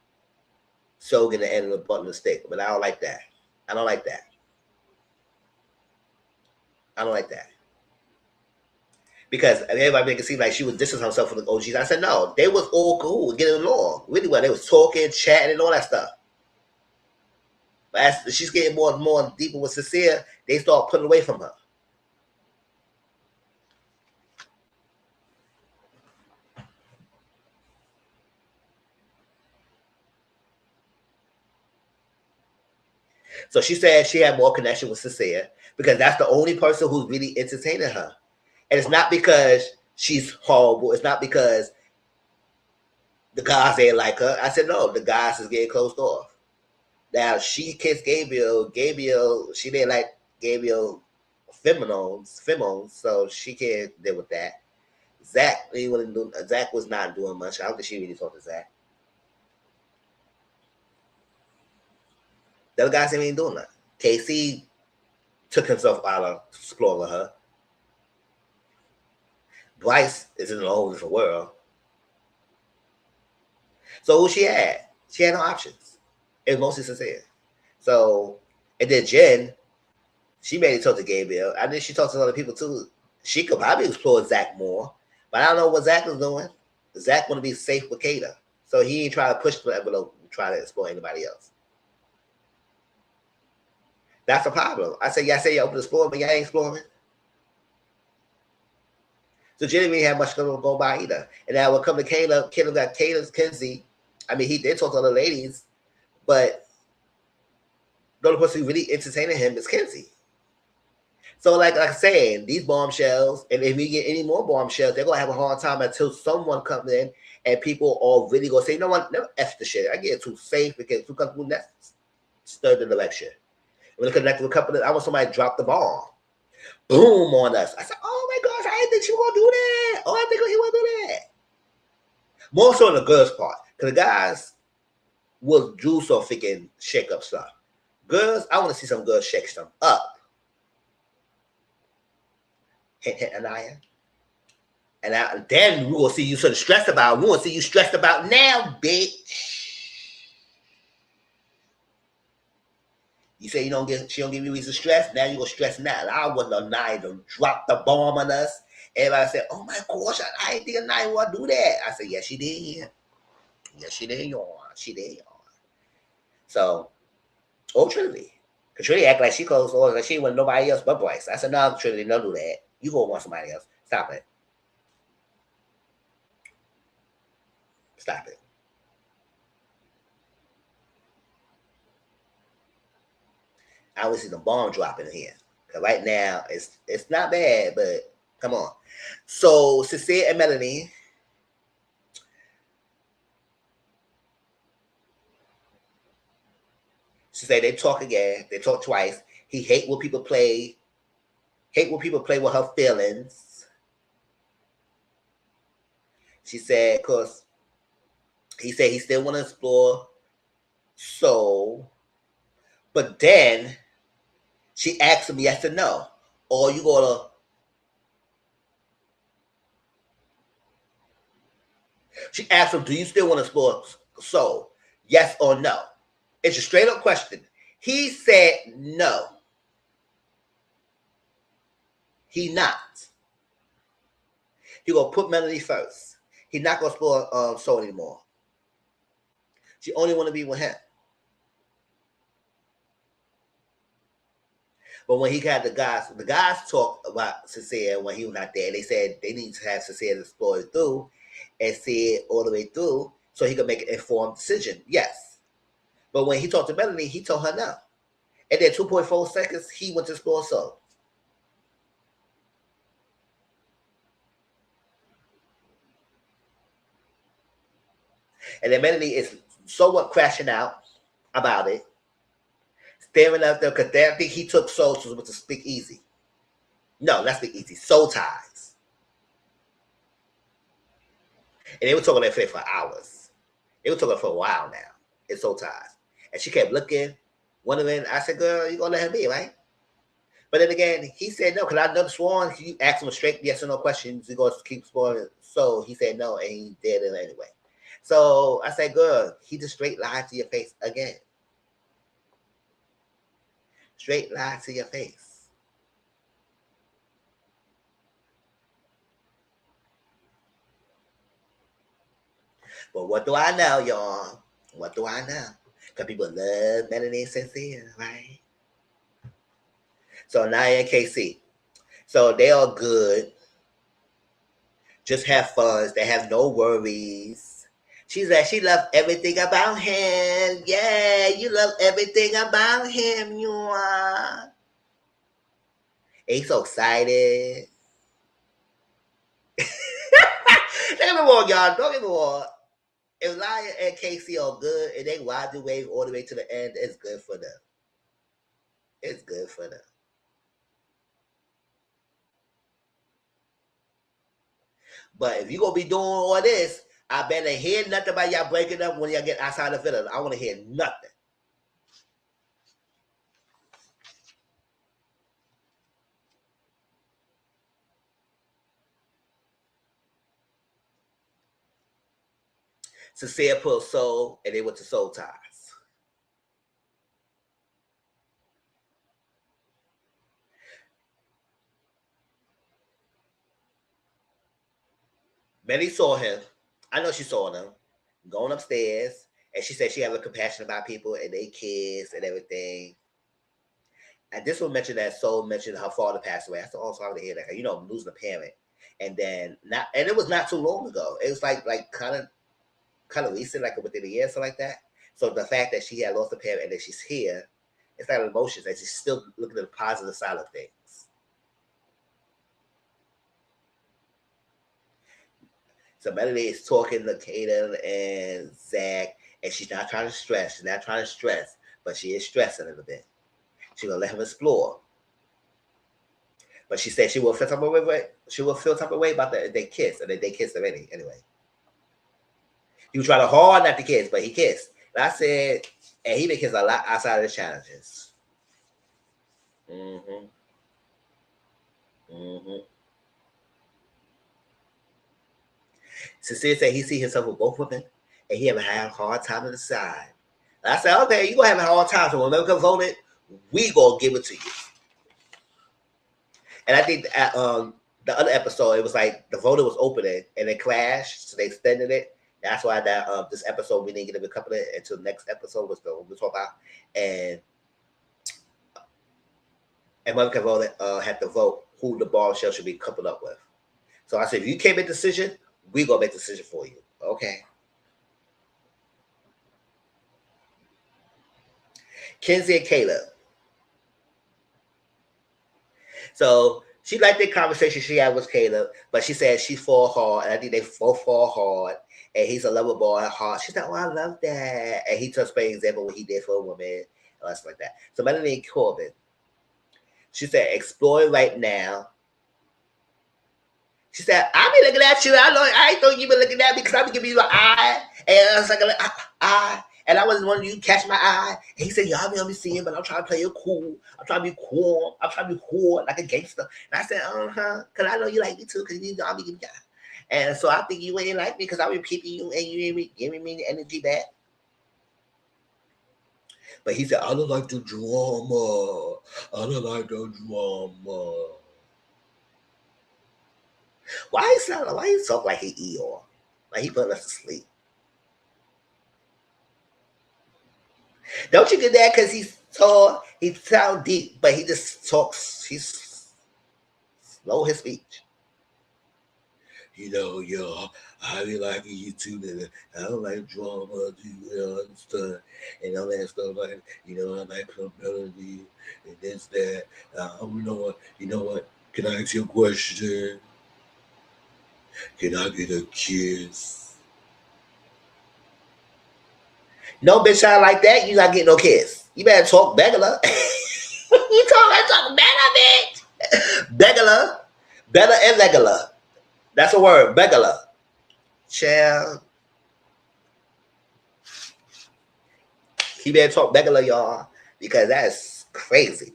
So getting the end of the button of the stick. But I don't like that. I don't like that. I don't like that. Because everybody make it seem like she was distancing herself from the OGs. I said, no, they was all cool, getting along really well. They was talking, chatting, and all that stuff. But as she's getting more and more deeper with Cecilia, they start putting away from her. So she said she had more connection with Cecilia because that's the only person who's really entertaining her. And it's not because she's horrible. It's not because the guys ain't like her. I said, no, the guys is getting closed off. Now, she kissed Gabriel. She didn't like Gabriel pheromones, so she can't deal with that. Zach was not doing much. I don't think she really talked to Zach. The other guys ain't even doing that. KC took himself out of exploring her. Bryce is in a whole different world. So who she had? She had no options. It was mostly sincere. So, and then Jen, she made it talk to Gabriel. I think she talked to other people too. She could probably explore Zach more, but I don't know what Zach is doing. Zach want to be safe with Kata, so he ain't trying to push the envelope, try to explore anybody else. That's the problem. I say, y'all say you open the explore, but y'all ain't exploring. So Jen didn't really have much to go by either. And now when it come to Caleb got Caleb's Kenzie. I mean, he did talk to other ladies, but the only person who really entertaining him is Kenzie. So, like I'm saying, these bombshells, and if we get any more bombshells, they're gonna have a hard time until someone comes in and people are really gonna say, you know what, never F the shit. I get too safe because too comfortable. That's stir the direction. When it connected with a couple, I want somebody to drop the bomb. Boom on us. I said, oh my gosh, I didn't think she was gonna do that. Oh, I think he want to do that. More so on the girls' part, because the guys will do so freaking shake up stuff. Girls, I want to see some girls shake stuff up. Hint, hint, Anaya. And then we're going to see you sort of stressed about. We're going to see you stressed about now, bitch. You say she don't give you reason to stress. Now you're going to stress now. I want Anaya to drop the bomb on us. Everybody said, oh my gosh, I didn't think Anaya would do that. I said, yes, she did. Yes, she did, y'all. She did, y'all. So, Trinity. Because Trinity act like she closed doors like she want nobody else but Bryce. I said, no, Trinity, don't do that. You go want somebody else. Stop it. Stop it. I always see the bomb dropping here. Because right now, it's not bad, but come on. So, Cecilia and Melanie. She said they talk again. They talk twice. He hate when people play with her feelings. She said, because he said he still want to explore soul. But then she asked him yes or no. Or you gonna she asked him, do you still want to explore soul? Yes or no? It's a straight up question. He said no. He not. He gonna put Melanie first. He's not gonna explore soul anymore. She only want to be with him. But when he got the guys talk about Cecilia when he was not there. They said they need to have Cecilia explore it through and see it all the way through. so he could make an informed decision. Yes. But when he talked to Melanie, he told her no. And then 2.4 seconds, he went to explore Soul. And then Melanie is somewhat crashing out about it, staring at them because they think he took Soul to speak easy. No, not speak easy. Soul ties. And they were talking that for hours. They were talking for a while now. It's Soul ties. And she kept looking, wondering. I said, girl, you gonna let him be, right? But then again, he said no, because I never sworn. You asked him a straight yes or no questions. He goes to keep sworn. So he said no, and he did it anyway. So I said, girl, he just straight lied to your face again. Straight lied to your face. But what do I know, y'all? What do I know? Because people love Melanie Sincere, right? So Nia and KC. So they are good. Just have fun. They have no worries. She said she loved everything about him. Yeah, you love everything about him. You are. He's so excited. Don't get me wrong, y'all. Don't get me wrong. If Nia and Casey are good and they ride the wave all the way to the end, it's good for them. It's good for them. But if you gonna be doing all this, I better hear nothing about y'all breaking up when y'all get outside the villa. I want to hear nothing. Sincere put Soul, and they went to Soul Ties. Melly saw him. I know she saw him going upstairs, and she said she had a compassion about people and they kids and everything. And this one mentioned that Soul mentioned her father passed away. I said, "Oh, sorry to hear that. You know, losing a parent." And then not, and it was not too long ago. It was like kind of recent, like within a year, something like that. So the fact that she had lost a parent and that she's here, it's like emotions that she's still looking at the positive side of things. So Melody is talking to Kaden and Zach, and she's not trying to stress. She's not trying to stress, but she is stressing a little bit. She's gonna let him explore. But she said she will feel type of way. She will feel type of way about they kiss, and they kissed already anyway. He was trying hard not to kiss, but he kissed. And I said, and he been kissing a lot outside of the challenges. Mm-hmm. Mm-hmm. Sincere said he see himself with both women, and he haven't had a hard time to decide. And I said, okay, you gonna have a hard time. So when America voted, we gonna give it to you. And I think the other episode, it was like the voter was opening and it crashed, so they extended it. That's why that this episode we didn't get to couple it until next episode was the we'll talk about. And America voted had to vote who the ball shell should be coupled up with. So I said, if you can't make a decision, we gonna make a decision for you. Okay. Kenzie and Caleb. So she liked the conversation she had with Caleb, but she said she fall hard, and I think they both fall hard. And he's a lover boy at heart. She said, "Oh, I love that." And he took an example what he did for a woman and stuff like that. So Melanie Corbin, she said, "Explore right now." She said, "I be looking at you. I ain't thought you been looking at me because I be giving you an eye." And I was like, "Eye." And I was wanting you to catch my eye. And he said, "Y'all be on me seeing, but I'm trying to play it cool. I'm trying to be cool. I'm trying to be cool like a gangster." And I said, because I know you like me too, because you know I'll be giving you. And so I think you ain't like me because I be peeping you and you ain't giving me the energy back. But he said, "I don't like the drama. I don't like the drama." Why he talk like he Eeyore? Like he putting us to sleep. Don't you get that? Because he's tall, he sound deep, but he just talks. He's slow his speech. I really like YouTube and I don't like drama, and stuff and all that stuff. Like, I like some melody and this, that. What? Can I ask you a question? Can I get a kiss? No bitch sound like that, you not getting no kiss. You better talk regular. You talk better, bitch. Regular. Better and regular. That's a word. Regular. Child. He better talk regular, y'all, because that's crazy.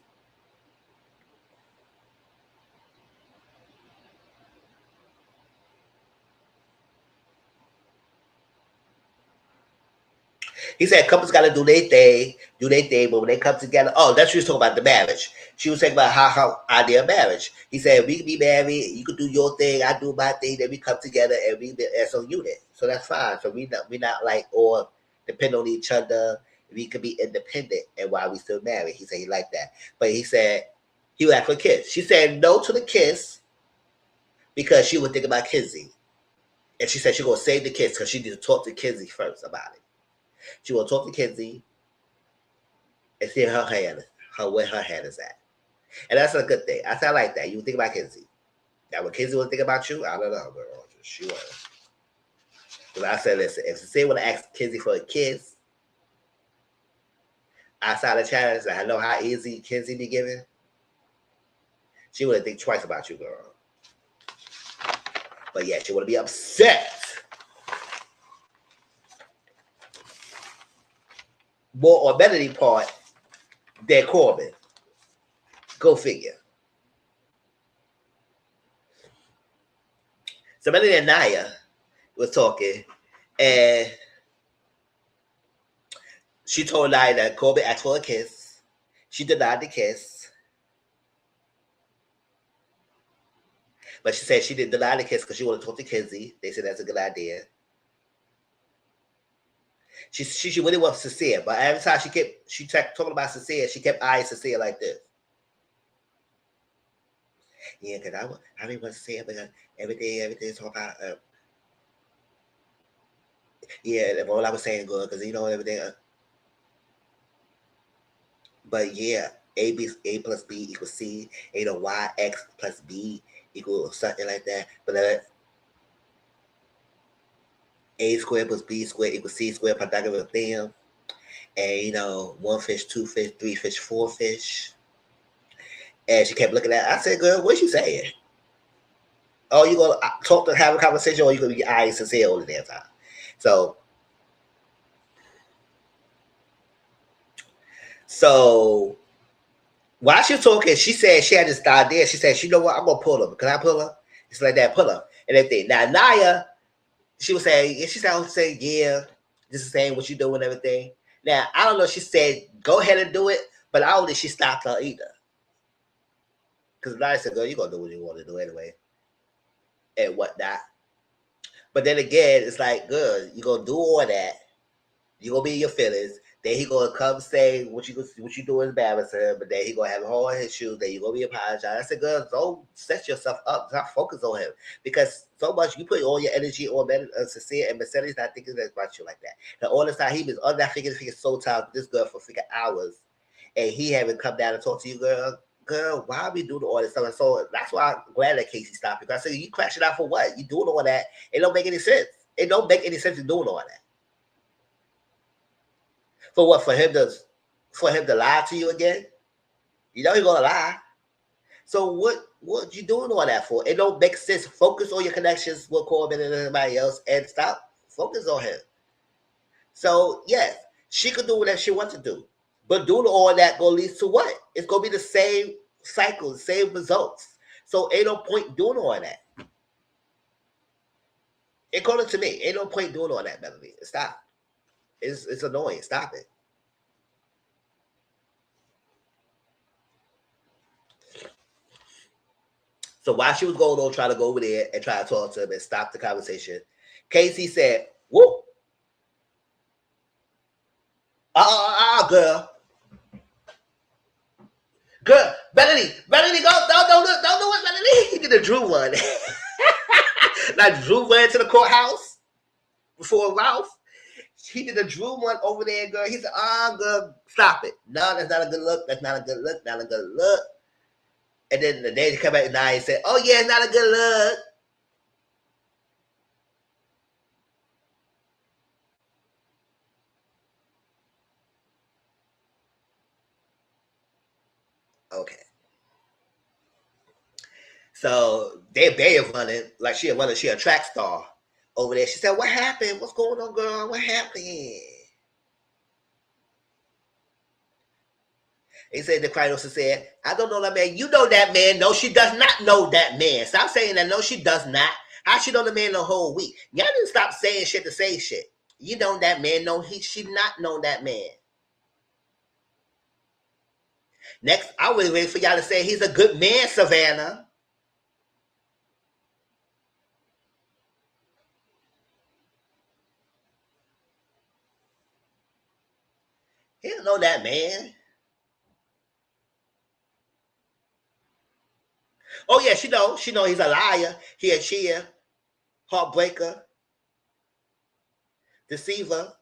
He said couples got to do their thing, but when they come together, oh, that's what she was talking about the marriage. She was talking about her idea of marriage. He said we can be married, you can do your thing, I do my thing, then we come together and we as a unit. So that's fine. So we not like or depend on each other. We could be independent and while we still married. He said he liked that, but he said he would ask for a kiss. She said no to the kiss because she would think about Kinsey, and she said she gonna save the kiss because she need to talk to Kinsey first about it. She will talk to Kinsey and see where her hand is at. And that's a good thing. I like that. You think about Kinsey. Now, when Kinsey would think about you, I don't know, girl. She was. Because I said, listen, if Cecilia would have asked Kinsey for a kiss outside the challenge, I know how easy Kinsey be giving, she wouldn't think twice about you, girl. But yeah, she would be upset. More on Melody part than Corbin. Go figure. So Melody and Naya was talking, and she told Naya that Corbin asked for a kiss. She denied the kiss. But she said she didn't deny the kiss because she wanted to talk to Kinsey. They said that's a good idea. She really wants Cecilia, but every time she kept talking about Cecilia, she kept eyeing Cecilia like this. Yeah, because I really want Cecilia because everything's talking about. Yeah, all I was saying good because everything. But yeah, A plus B equals C. Y X plus B equals something like that. But A squared plus B squared equals C squared Pythagorean theorem. And one fish, two fish, three fish, four fish. And she kept looking at it. I said, girl, what's she saying? Oh, you gonna talk to have a conversation, or you gonna be eyeing Cecilia all the damn time? So while she was talking, she said she had this idea. She said, you know what, I'm gonna pull her. Can I pull her? It's like that, pull her and everything. Now Naya, she was saying, yeah, this is saying what you do and everything. Now I don't know. She said, go ahead and do it, but I don't think she stopped her either. Because Naya said, girl, you gonna do what you want to do anyway, and whatnot. But then again, it's like, good, you gonna do all that. You gonna be in your feelings. Then he gonna come say what you do is embarrassing, but then he gonna have all his shoes. Then you gonna be apologizing. I said, girl, don't set yourself up. Not focus on him because so much you put all your energy on Cecilia and Mercedes not thinking about you like that. Now all this time he was on that figure so tired with this girl for freaking hours, and he haven't come down and talk to you, girl. Girl, why are we doing all this stuff? And so that's why I'm glad that Casey stopped because I said, you crashing out for what? You doing all that? It don't make any sense. It don't make any sense in doing all that. For what? For him to lie to you again? You know he's gonna lie. So what you doing all that for? It don't make sense. Focus on your connections with Corbin and everybody else and stop focus on him. So yes, she could do whatever she wants to do. But doing all that gonna lead to what? It's gonna be the same cycle, the same results. So ain't no point doing all that. According to me, ain't no point doing all that, Melanie. Stop. It's annoying. Stop it. So while she was going on trying to go over there and try to talk to him and stop the conversation, Casey said, "Whoop, girl, Melanie, go, don't do it, Melanie." He did a Drew one. Like Drew went to the courthouse before Ralph. He did a Drew one over there, girl. He said, girl, stop it. No, that's not a good look. That's not a good look. Not a good look. And then the day they come back and I said, oh, yeah, it's not a good look. Okay. So they're running like she a track star over there. She said, what happened? What's going on, girl? What happened? He said the Krynos said, I don't know that man. You know that man. No, she does not know that man. Stop saying that. No, she does not. How she know the man the whole week? Y'all didn't stop saying shit to say shit. You know that man. No, she not know that man. Next, I was waiting for y'all to say he's a good man, Savannah. He don't know that man. Oh yeah, she know. She know he's a liar. He a cheater, heartbreaker, deceiver.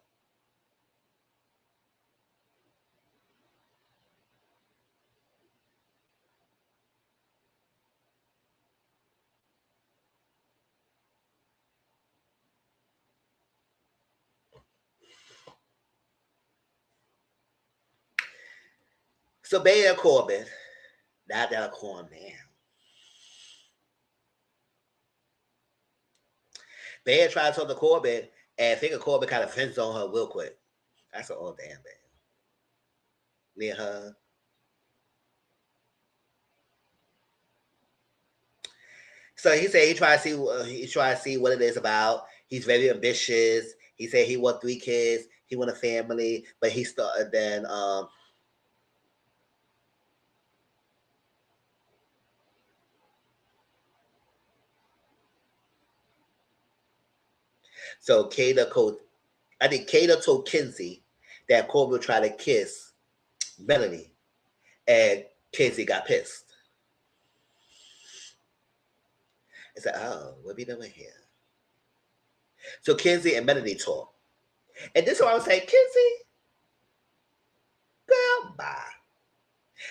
So Bayer Corbin, not that corn man. Bayer tried to talk to Corbin, and I think Corbin kind of friends on her real quick. That's an old damn man. Me and her. So he said he tried to see what it is about. He's very ambitious. He said he want 3 kids. He want a family, but he started then. So I think Kata told Kinsey that Corbin would try to kiss Melanie, and Kinsey got pissed. I said, "Oh, what we doing here?" So Kinsey and Melanie talk, and this is what I was saying, Kinsey, girl, bye.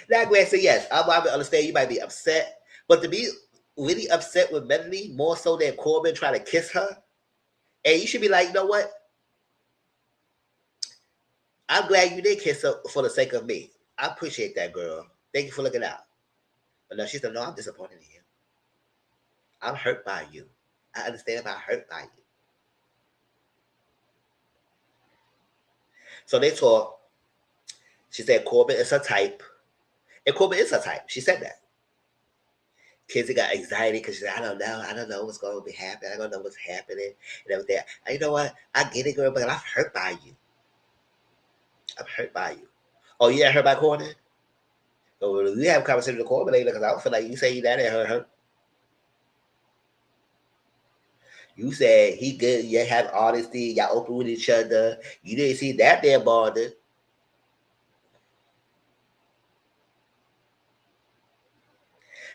Now, Grant said, yes, I understand you might be upset, but to be really upset with Melanie more so than Corbin trying to kiss her, and you should be like, you know what? I'm glad you did kiss her for the sake of me. I appreciate that, girl. Thank you for looking out. But no, she said, no, I'm disappointed in you. I'm hurt by you. I understand if I'm hurt by you. So they talk. She said Corbin is her type. And Corbin is her type. She said that. Kids got anxiety because she said, I don't know what's going to be happening. I don't know what's happening and everything. And you know what? I get it, girl, but I'm hurt by you. I'm hurt by you. Oh, you got hurt by Corbin? So we have a conversation with Corbin later because I don't feel like you say that and hurt. You said he good. You have honesty. Y'all open with each other. You didn't see that damn bonded.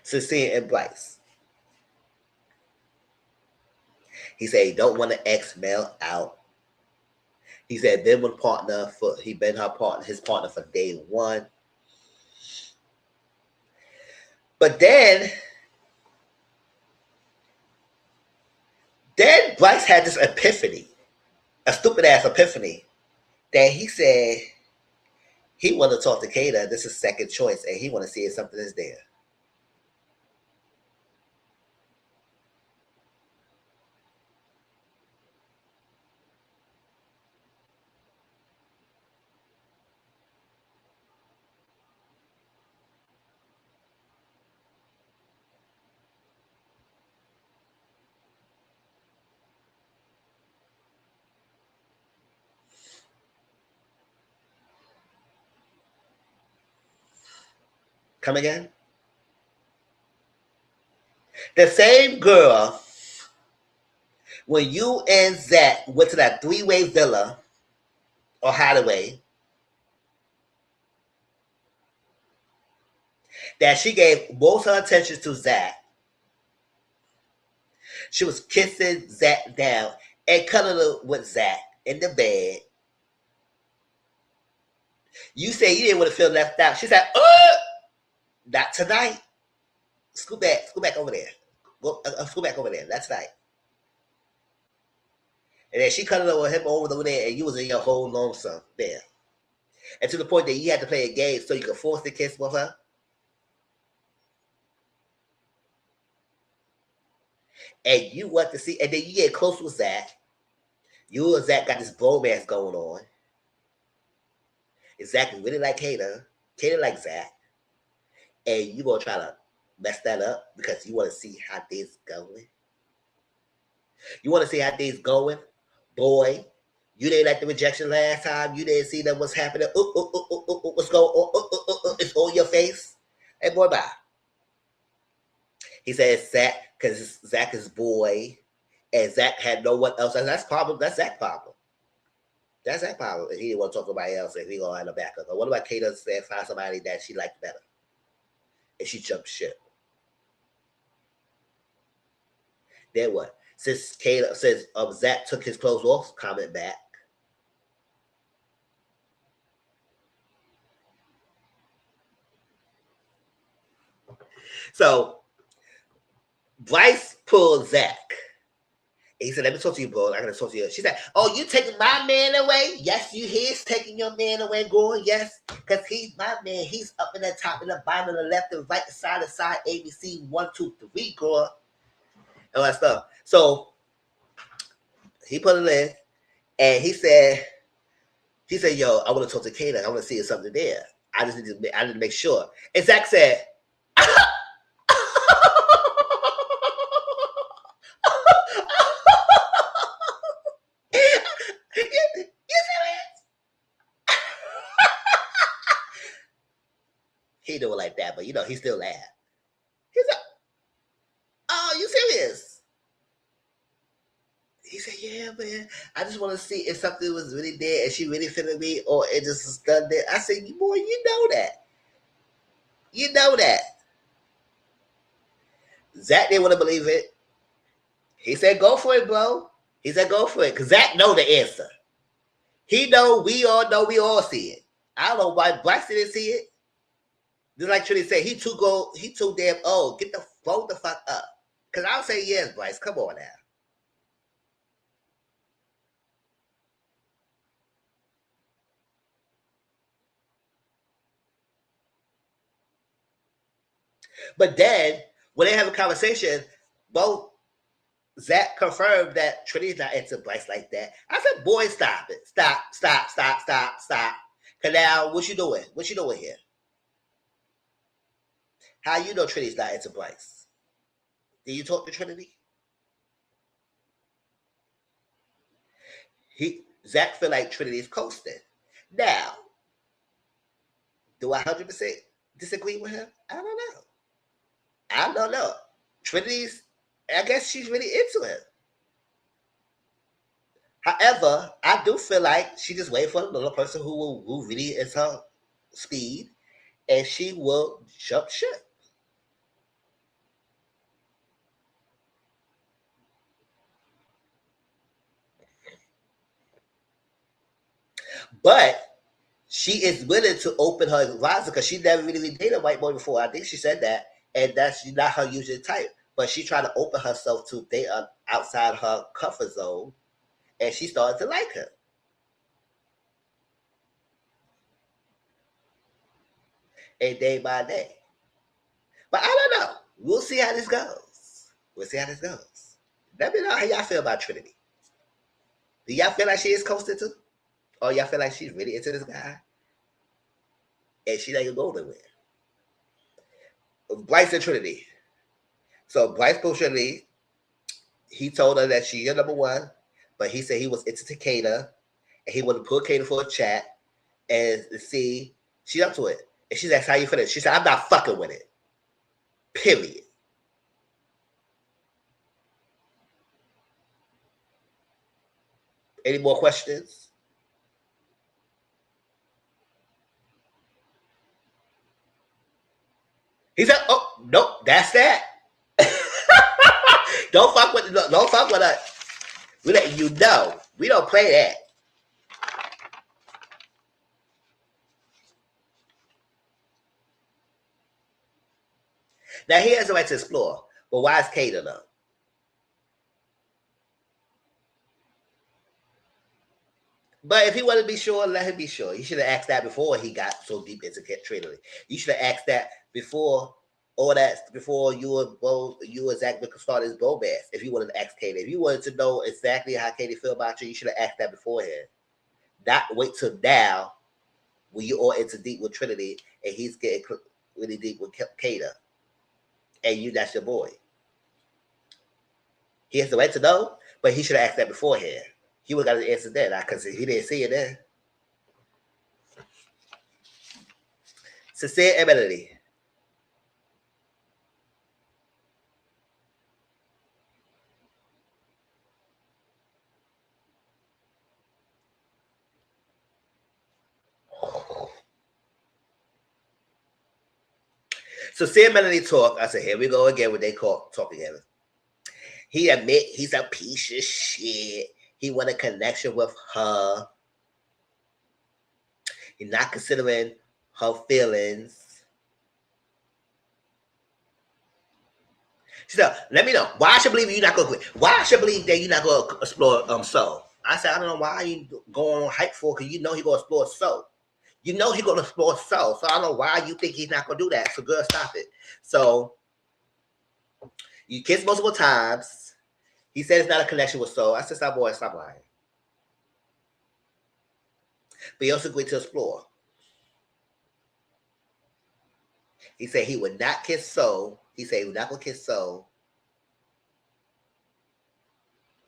Sincere and Bryce. He said he don't want to X Mel out. He said been with partner for he been his partner for day one. But then Bryce had this epiphany, a stupid ass epiphany, that he said he want to talk to Kata. This is second choice, and he want to see if something is there. Come again? The same girl, when you and Zach went to that 3-way villa or hideaway, that she gave most of her attention to Zach. She was kissing Zach down and cuddling with Zach in the bed. You say you didn't want to feel left out. She said, not tonight. Scoot back over there. Go, scoot back over there. That's right. And then she cuddled with him over there, and you was in your whole lonesome there. And to the point that you had to play a game so you could force the kiss with her. And you want to see, and then you get close with Zach. You and Zach got this bromance going on. And Zach really like Kata. Kata like Zach. And you gonna try to mess that up because you want to see how things going. You want to see how things going, boy. You didn't like the rejection last time. You didn't see that what's happening. What's going on? It's on your face. Hey, boy, bye. He said Zach because Zach is boy, and Zach had no one else. And that's problem. That's Zach's problem. That's Zach's problem. And he didn't want to talk to somebody else, and he gonna have a backup. But what about Kata said find somebody that she liked better, and she jumped ship? Then what? Since Kata says Zach took his clothes off, comment back. So Bryce pulled Zach. He said, let me talk to you, bro. I'm going to talk to you. She said, oh, you taking my man away? Yes, you he's taking your man away, going, yes, because he's my man. He's up in the top and the bottom, the left and right, side to side, ABC, 1, 2, 3, girl. And all that stuff. So he put it in, and he said, yo, I want to talk to Kata. I want to see if something there. I need to make sure. And Zach said, he do it like that, but you know, he still laughed. He's like, oh, you serious? He said, yeah, man. I just want to see if something was really there and she really feeling me or it just was done there. I said, boy, you know that. You know that. Zach didn't want to believe it. He said, go for it, bro. He said, go for it. Because Zach know the answer. He know, we all see it. I don't know why Bryce didn't see it. Just like Trinity said, he too damn old. Get the phone the fuck up. Because I'll say yes, Bryce. Come on now. But then, when they have a conversation, both Zach confirmed that Trinity's not into Bryce like that. I said, boy, stop it. Stop. Because now, what you doing? What you doing here? How you know Trinity's not into Bryce? Did you talk to Trinity? Zach feel like Trinity's coasting. Now, do I 100% disagree with him? I don't know. Trinity's, I guess she's really into him. However, I do feel like she just waiting for another person who really is her speed, and she will jump ship. But she is willing to open her horizon because she never really dated a white boy before. I think she said that, and that's not her usual type. But she tried to open herself to date outside her comfort zone, and she started to like her. And day by day. But I don't know. We'll see how this goes. Let me know how y'all feel about Trinity. Do y'all feel like she is coasting too? Or y'all feel like she's really into this guy? And she ain't go nowhere. Bryce and Trinity. So Bryce told Trinity, he told her that she's your number one, but he said he was into Takeda, and he wanted to put Kata for a chat and see she's up to it. And she's asked, how you feeling? She said, I'm not fucking with it. Period. Any more questions? He said, oh, nope, that's that. Don't fuck with us. We let you know. We don't play that. Now he has the right to explore, but why is Kata though? But if he wanted to be sure, let him be sure. He should have asked that before he got so deep into Trinity. You should have asked that before all that, before you and Zach started his bromance. If you wanted to ask Katie, if you wanted to know exactly how Katie feel about you should have asked that beforehand. Not wait till now when you all into deep with Trinity and he's getting really deep with Kata, and that's your boy. He has the right to know, but he should have asked that beforehand. He would have got his answer then, because he didn't see it then. Sincere and Melody. So Sincere Melody talk. I said, here we go again when they talk together. He admit he's a piece of shit. He want a connection with her. He's not considering her feelings. She said, let me know. Why I should believe you're not going to quit? Why I should believe that you're not going to explore Soul? I said, I don't know why you going on hype for, because you know he's going to explore Soul. You know he's going to explore Soul. So I don't know why you think he's not going to do that. So girl, stop it. So you kissed multiple times. He said it's not a connection with Soul. I said, stop, boy, stop lying. But he also agreed to explore. He said he would not kiss Soul. He said he would not go kiss Soul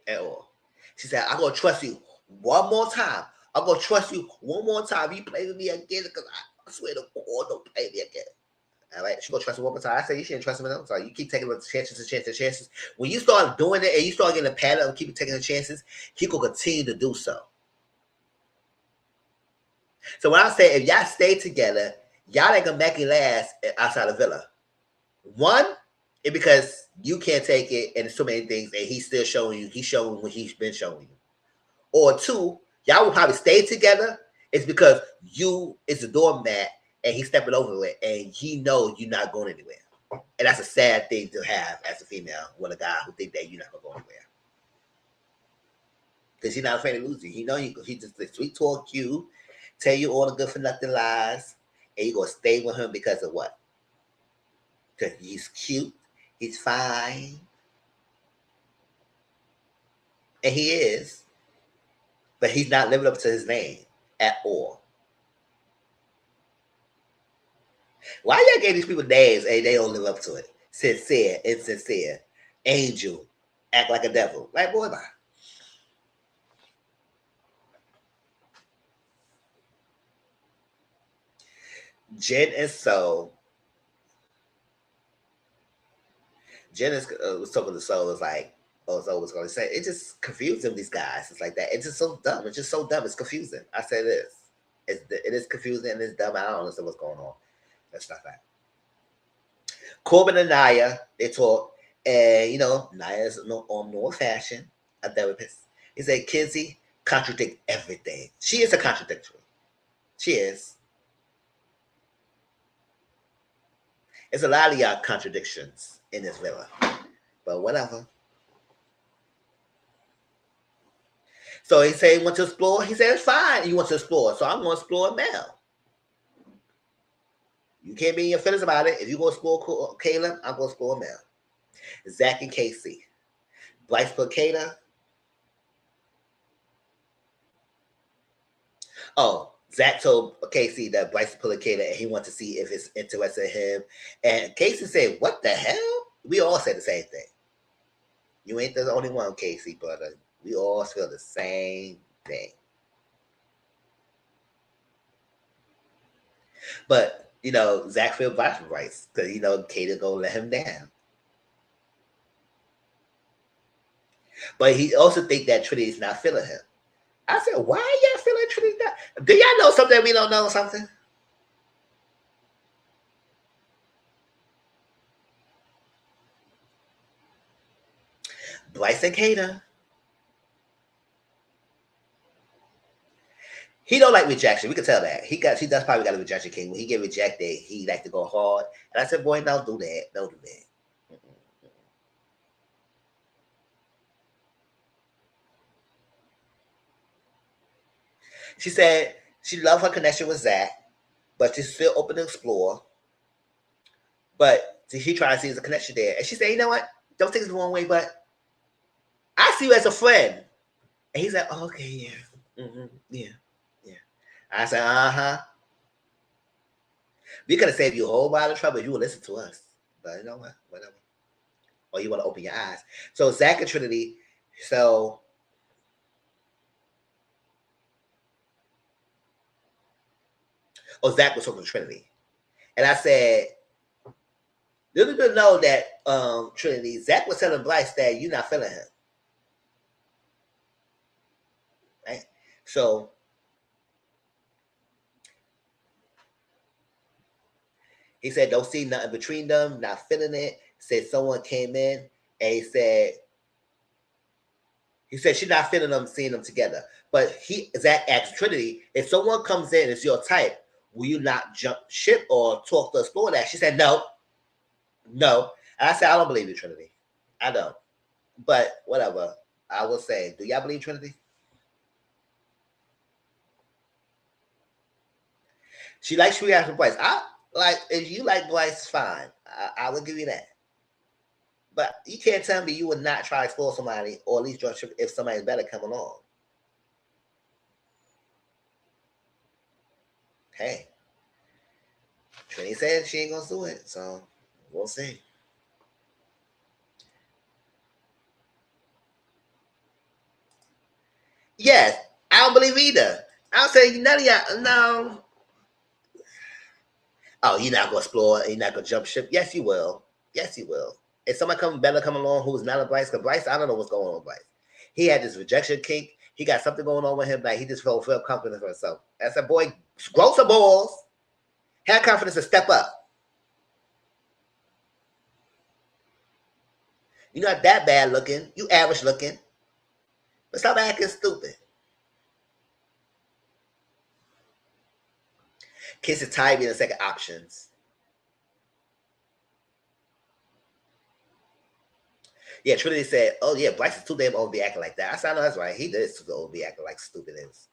at all. She said, I'm going to trust you one more time. I'm going to trust you one more time. You play with me again, because I swear to God, don't play me again. All right, she's going to trust him one more time. I said, you shouldn't trust him enough. So you keep taking chances and chances and chances. When you start doing it and you start getting a pattern of keep taking the chances, he will continue to do so. So when I say, if y'all stay together, y'all ain't going to make it last outside the villa. One, it's because you can't take it and so many things, and he's still showing you. He's showing what he's been showing you. Or two, y'all will probably stay together. It's because you is the doormat and he's stepping over it, and he knows you're not going anywhere. And that's a sad thing to have as a female with a guy who think that you're not going to go anywhere. Because he's not afraid to lose you. He know you. He just sweet talk you, tell you all the good for nothing lies, and you're going to stay with him because of what? Because he's cute, he's fine, and he is, but he's not living up to his name at all. Why y'all gave these people names and they don't live up to it? Sincere, insincere, angel, act like a devil. Like, boy, bye. Jen and Soul. Jen was talking to Soul. Was like, oh, Soul was going to say. It just confused them, these guys. It's like that. It's just so dumb. It's just so dumb. It's confusing. I say this. It is confusing and it's dumb. I don't understand what's going on. That's not that. Corbin and Naya, they talk. And, Naya's no fashion, a therapist. He said, Kinsey contradict everything. She is a contradictory. She is. It's a lot of y'all contradictions in this villa. But whatever. So he said he wants to explore. He said, it's fine. You want to explore. So I'm going to explore Mel. You can't be in your feelings about it. If you're going to explore Caleb, I'm going to explore Mel. Zach and Casey. Bryce Placata. Oh, Zach told Casey that Bryce Placata and he wants to see if it's interested in him. And Casey said, what the hell? We all said the same thing. You ain't the only one, Casey, brother. We all feel the same thing. But, Zach feels bad for Bryce because, Kata's going to let him down. But he also think that Trinity's not feeling him. I said, why are y'all feeling Trinity not? Do y'all know something we don't know something? Bryce and Kata. He don't like rejection. We can tell that. He does probably got a rejection king. When he get rejected, he like to go hard. And I said, boy, don't do that. Don't do that. She said she loved her connection with Zach, but she's still open to explore. But she tried to see there's a connection there. And she said, you know what? Don't take it the wrong way, but I see you as a friend. And he's like, oh, okay, yeah. Mm-hmm, yeah. Yeah. I said, uh-huh. We could have saved you a whole lot of trouble if you would listen to us. But you know what? Whatever. Or you want to open your eyes. So Zach and Trinity, so Zach was talking to Trinity. And I said, little bit know that Trinity, Zach was telling Bryce that you're not feeling him. Right? So he said, don't see nothing between them, not feeling it. Said someone came in and he said she's not feeling them, seeing them together. But Zach asked Trinity, if someone comes in, it's your type, will you not jump ship or talk to explore that? She said, no. No. And I said, I don't believe you, Trinity. I don't. But whatever. I will say, do y'all believe Trinity? She likes you after Bryce. If you like Bryce, fine. I will give you that. But you can't tell me you would not try to explore somebody or at least join if somebody's better come along. Hey, Trinity said she ain't gonna do it, so we'll see. Yes, I don't believe either. I'll say none of y'all. No. Oh, you're not gonna explore. You're not gonna jump ship. Yes, you will. Yes, you will. If somebody come along who's not a Bryce, because Bryce, I don't know what's going on with Bryce. He had this rejection kink. He got something going on with him. Like he just felt confident for himself. I said, boy, grow some balls. Have confidence to step up. You're not that bad looking. You average looking. But stop acting stupid. Kiss is tired being the second options. Yeah, Trinity said, oh yeah, Bryce is too damn old to be acting like that. I said, I know that's right. He is too old to be acting like stupid is.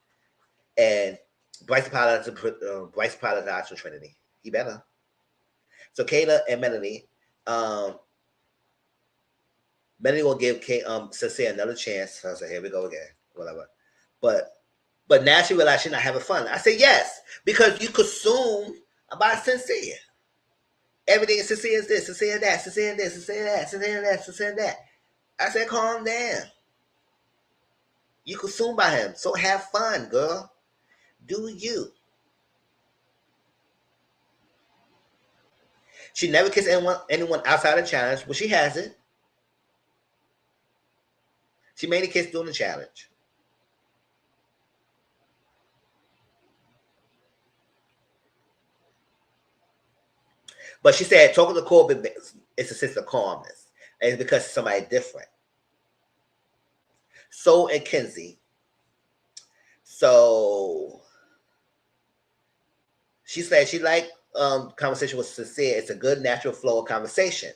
And Bryce apologized to Trinity. He better. So Kayla and Melanie, Melanie will give Sincere another chance. So I said, here we go again. Whatever. But now she realized she's not having fun. I said, yes, because you consume about Sincere. Everything is Sincere is this, Sincere that, Sincere this, Sincere that, Sincere that, Sincere that. I said, calm down. You consumed by him. So have fun, girl. Do you. She never kissed anyone outside the challenge, but she hasn't. She made a kiss during the challenge. But she said talking to Corbin is a sense of calmness. And it's because it's somebody different. So and Kenzie. So she said she liked conversation with Sincere. It's a good natural flow of conversation.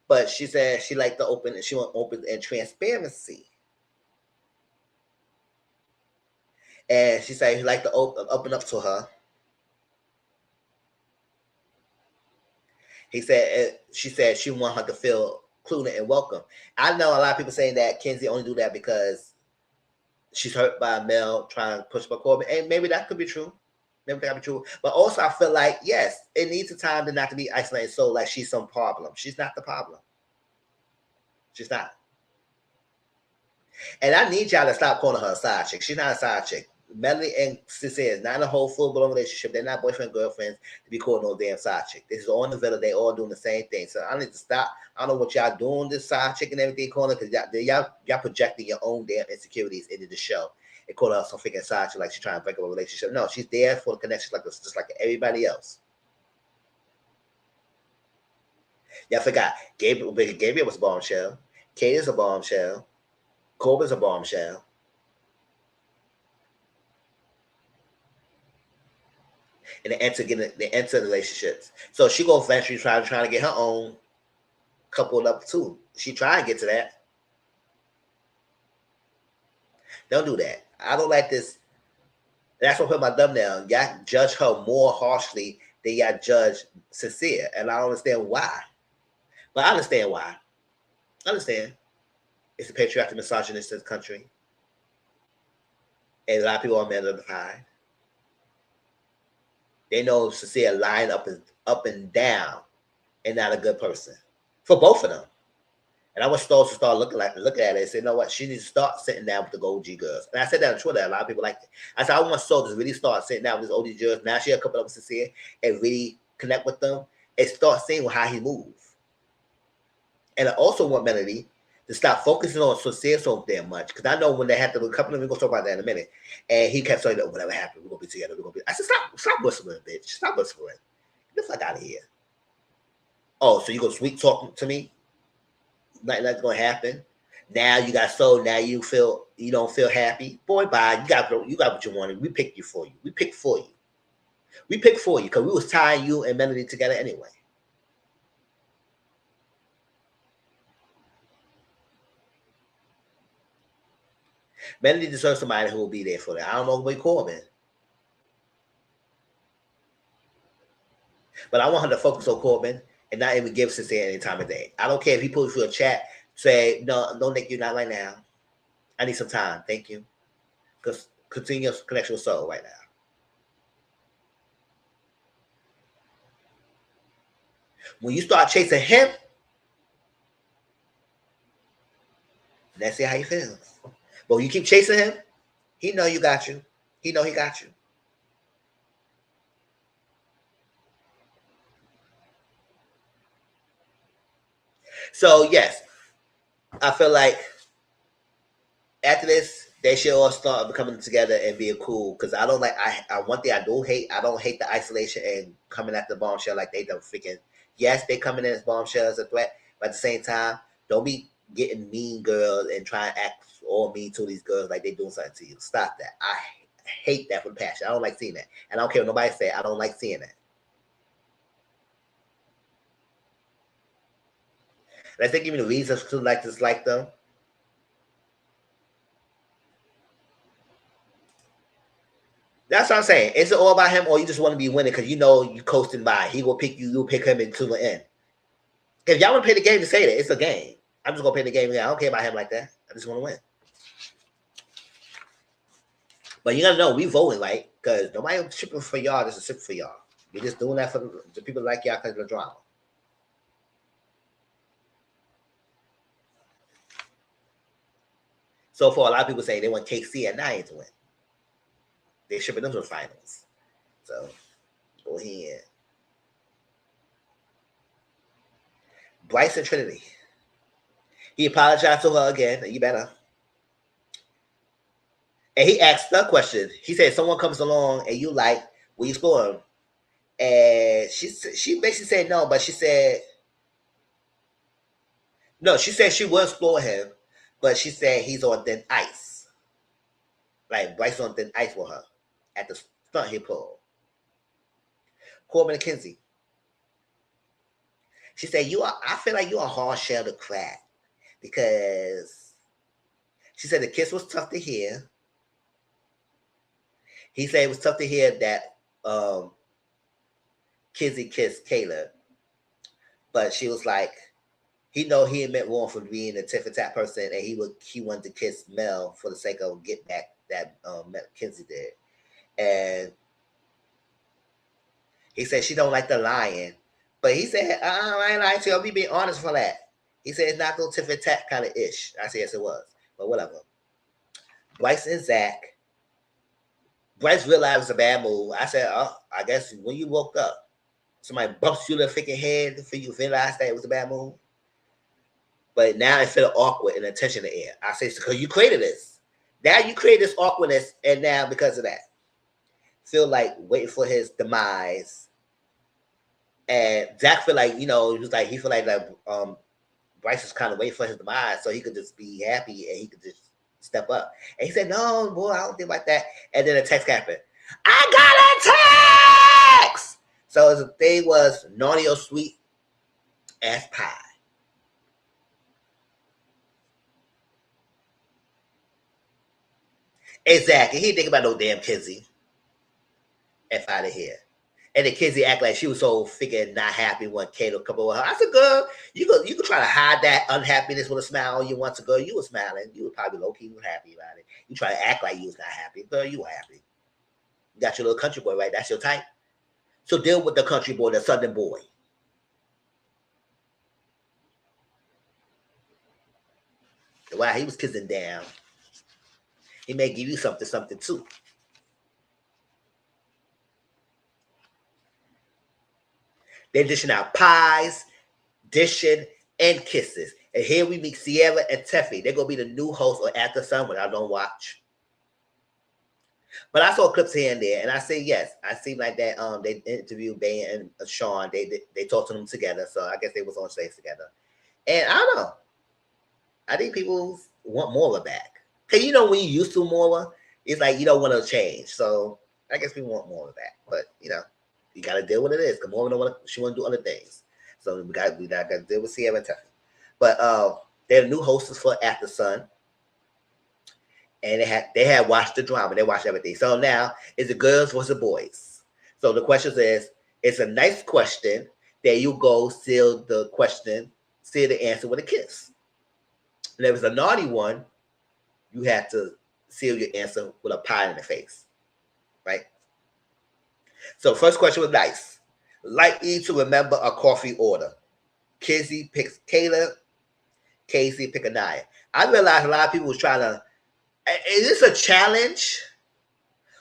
But she said she liked she want open and transparency. And she said he liked to open up to her. She said she want her to feel included and welcome. I know a lot of people saying that Kenzie only do that because she's hurt by a male trying to push for Corbin. And maybe that could be true. Maybe that could be true. But also I feel like, yes, it needs a time to not to be isolated so like she's some problem. She's not the problem. She's not. And I need y'all to stop calling her a side chick. She's not a side chick. Melanie and Sincere is not in a whole full-blown relationship. They're not boyfriend girlfriends to be calling no damn side chick. This is all in the villa. They all doing the same thing. So I need to stop. I don't know what y'all doing this side chick and everything calling because y'all projecting your own damn insecurities into the show and calling her some freaking side chick like she's trying to break up a relationship. No, she's there for the connections like this, just like everybody else. Y'all forgot Gabriel was bombshell. Kate is a bombshell. Corbin's a bombshell. And they enter relationships. So she go eventually trying to get her own coupled up too. She try and get to that. Don't do that. I don't like this. That's what I put my thumbnail. Y'all judge her more harshly than y'all judge Sincere. And I don't understand why. But I understand why. I understand. It's a patriarchal misogynist country. And a lot of people are men of the pie. They know Sincere lying up and down and not a good person. For both of them. And I want Stoltz to start looking at it and say, you know what, she needs to start sitting down with the OG girls. And I said that on Twitter. A lot of people like it. I said, I want Stoltz to really start sitting down with his OG girls. Now she a couple of them Sincere and really connect with them and start seeing how he moves. And I also want Melody to stop focusing on Sincere so damn much. Because I know when they had to, a couple of them, we're going to talk about that in a minute. And he kept saying, whatever happened, we're going to be together. We're going to be. I said, stop whispering, bitch. Stop whispering. Get the fuck out of here. Oh, so you go sweet talk to me? Nothing's gonna happen. Now you got sold. Now you don't feel happy. Boy, bye. You got what you wanted. We picked you for you. We picked for you. We picked for you because we was tying you and Melody together anyway. Melody deserves somebody who will be there for her. I don't know what Corbin. But I want her to focus on Corbin and not even give Sincere any time of day. I don't care if he pulls you a chat. Say, no, Nick, you're not right now. I need some time. Thank you. Because continue your connection with soul right now. When you start chasing him, let's see how he feels. But when you keep chasing him, he know you got you. He know he got you. So, yes, I feel like after this, they should all start becoming together and being cool. Because I don't like, one thing I don't hate the isolation and coming at the bombshell like they don't freaking, yes, they coming in as bombshell as a threat. But at the same time, don't be getting mean girls and trying to act all mean to these girls like they doing something to you. Stop that. I hate that with passion. I don't like seeing that. And I don't care what nobody say. I don't like seeing that. Let's they give me the reasons to dislike them. That's what I'm saying. Is it all about him, or you just want to be winning because you know you coasting by? He will pick you. You'll pick him until the end. If y'all want to play the game, to say that it's a game. I'm just gonna play the game. I don't care about him like that. I just want to win. But you gotta know we voting right because nobody shipping for y'all. This is shipping for y'all. We're just doing that for the people like y'all because of the drama. So far, a lot of people say they want KC and Nine to win. They're shipping them to the finals. So go ahead. Bryce and Trinity. He apologized to her again. You better. And he asked the question. He said, someone comes along and you like, will you explore him? And she basically said no, but she said, no, she said she will explore him, but she said he's on thin ice. Like Bryce on thin ice with her at the stunt he pulled. Corbin and Kinsey. She said, I feel like you're a hard shell to crack because she said the kiss was tough to hear. He said it was tough to hear that Kinsey kissed Kayla, but she was like, he know he meant wrong for being a tit for tat person, and he wanted to kiss Mel for the sake of get back that Kinsey did, and he said she don't like the lying, but he said I ain't lying to you. I'll be being honest for that. He said it's not no tit for tat kind of ish. I said yes it was, but whatever. Bryce and Zach. Bryce realized it was a bad move. I said, oh, I guess when you woke up, somebody bumps you in the freaking head for you realize that it was a bad move. But now it felt awkward and the tension in the air. I say, because you created this. Now you create this awkwardness, and now because of that, feel like waiting for his demise. And Zach feel like, he feel like Bryce was kind of waiting for his demise so he could just be happy and he could just step up. And he said, "No, boy, I don't think like that." And then a text happened. I got a text. So the thing was naughty or sweet as pie. Exactly. He didn't think about no damn Kizzy. F out of here. And then Kizzy act like she was so freaking not happy when Kato come over her. I said, "Girl, you could try to hide that unhappiness with a smile all you want to. Girl, you were smiling. You were probably low key happy about it. You try to act like you was not happy. Girl, you were happy. You got your little country boy, right? That's your type. So deal with the country boy, the southern boy." While he was kissing down, he may give you something too. They're dishing out pies, dishing, and kisses. And here we meet Sierra and Teffy. They're gonna be the new host of After Sun, when I don't watch. But I saw clips here and there, and I say yes. I seem like that. They interviewed Bay and Sean. They talked to them together, so I guess they was on stage together. And I don't know. I think people want Mora back. Cause you know when you used to Mora, it's like you don't want to change. So I guess people want Mora back. But you know, you got to deal with it. Is because Mora don't want she want to do other things. So we got to deal with Sierra and Teffy. But they're new hosts for After Sun. And they had watched the drama. They watched everything. So now it's the girls versus the boys. So the question is, it's a nice question. There you go, seal the answer with a kiss. And if it's a naughty one, you have to seal your answer with a pie in the face. Right? So first question was nice. Likely to remember a coffee order. Kizzy picks Kayla. Casey pick Anaya. I realized a lot of people was trying to. Is this a challenge?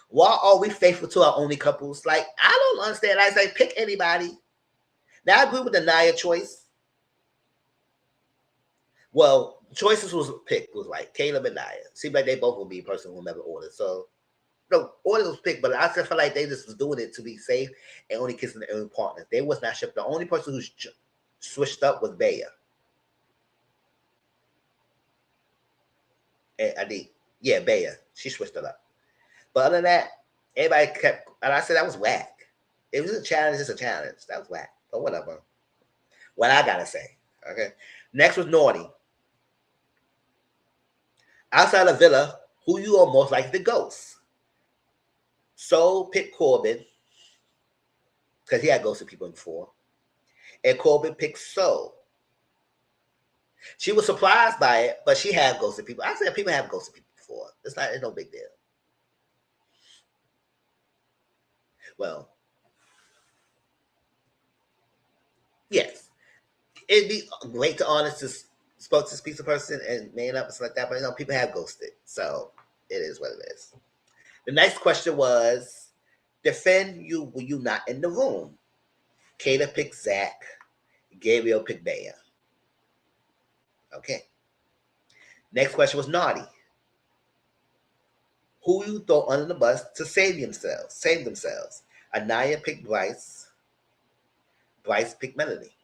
Why are we faithful to our only couples? Like, I don't understand. I say pick anybody. Now I agree with the Naya choice. Well, choices was picked was like Caleb and Naya. Seemed like they both would be a person who never ordered. So no, order was picked, but I just feel like they just was doing it to be safe and only kissing their own partners. They was not shipped. The only person who switched up was Baya. And I think, yeah, Baya. She switched it up. But other than that, everybody kept, and I said that was whack. It was a challenge, it's a challenge. That was whack. But whatever. What I gotta say. Okay. Next was Naughty. Outside of Villa, who you are most likely to ghost? Soul picked Corbin, because he had ghosted people before. And Corbin picked Soul. She was surprised by it, but she had ghosted people. I said people have ghosted people before. It's no big deal. Well, yes. It'd be great to honest to spoke to this piece of person and man up and stuff like that, but you know, people have ghosted. So it is what it is. The next question was defend you when you not in the room. Kata picked Zach. Gabriel picked Baya. Okay. Next question was Naughty. Who you throw under the bus to save themselves? Anaya picked Bryce. Bryce picked Melanie.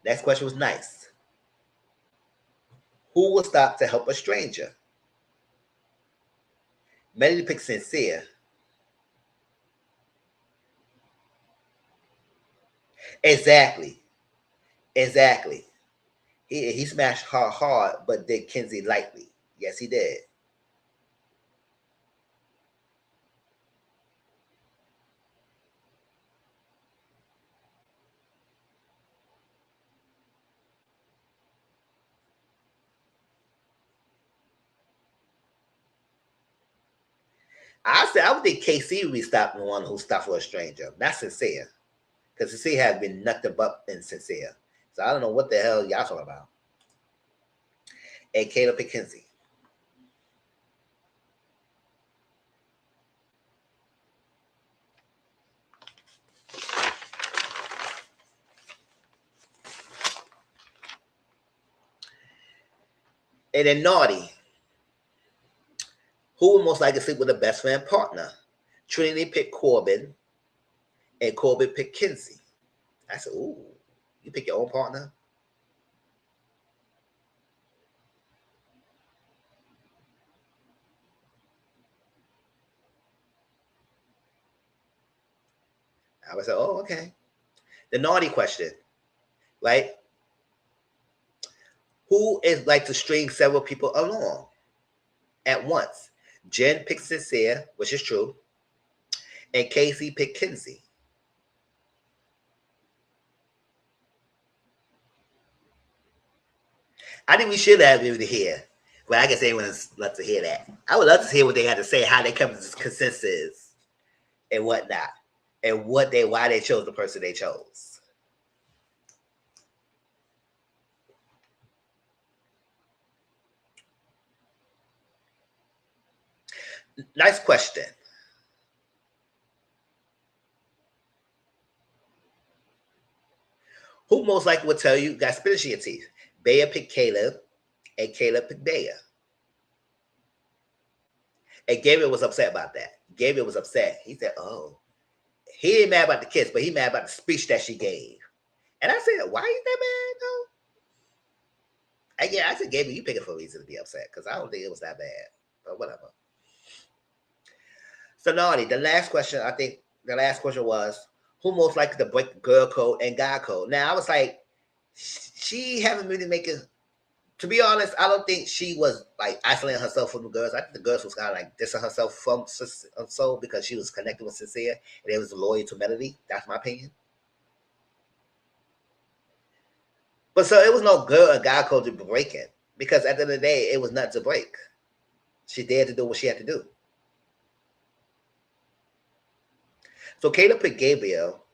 Next question was Nice. Who will stop to help a stranger? Melanie picked Sincere. Exactly. He smashed her hard, but did Kenzie lightly. Yes, he did. I would think KC would be stopping the one who stopped for a stranger. Not Sincere. Because Sincere has been nothing but insincere. So I don't know what the hell y'all talking about. And Caleb McKenzie. And then Naughty. Who would most likely sleep with a best friend partner? Trinity picked Corbin. And Corbin picked Kinsey. I said, ooh, you pick your own partner? I would say, oh, okay. The naughty question, right? Who is like to string several people along at once? Jen picked Sincere, which is true, and Casey picked Kinsey. I think we should have able to hear. Well, I guess anyone would love to hear that. I would love to hear what they had to say, how they come to this consensus and whatnot, and why they chose the person they chose. Nice question. Who most likely would tell you got spinach in your teeth? Bea picked Caleb, and Caleb picked Bea. And Gabriel was upset about that. Gabriel was upset. He said, "Oh, he ain't mad about the kiss, but he mad about the speech that she gave." And I said, "Why is that mad though?" I said, "Gabriel, you pick it for a reason to be upset because I don't think it was that bad, but whatever." So, Naughty, the last question, I think the last question was, who most likely to break girl code and guy code? Now, I was like, she haven't really make it. To be honest, I don't think she was like isolating herself from the girls. I think the girls was kind of like dissing herself from Soul because she was connected with Sincere and it was loyal to Melody. That's my opinion. But so it was no girl or guy code to break it because at the end of the day, it was not to break. She dared to do what she had to do. So Caleb picked Gabriel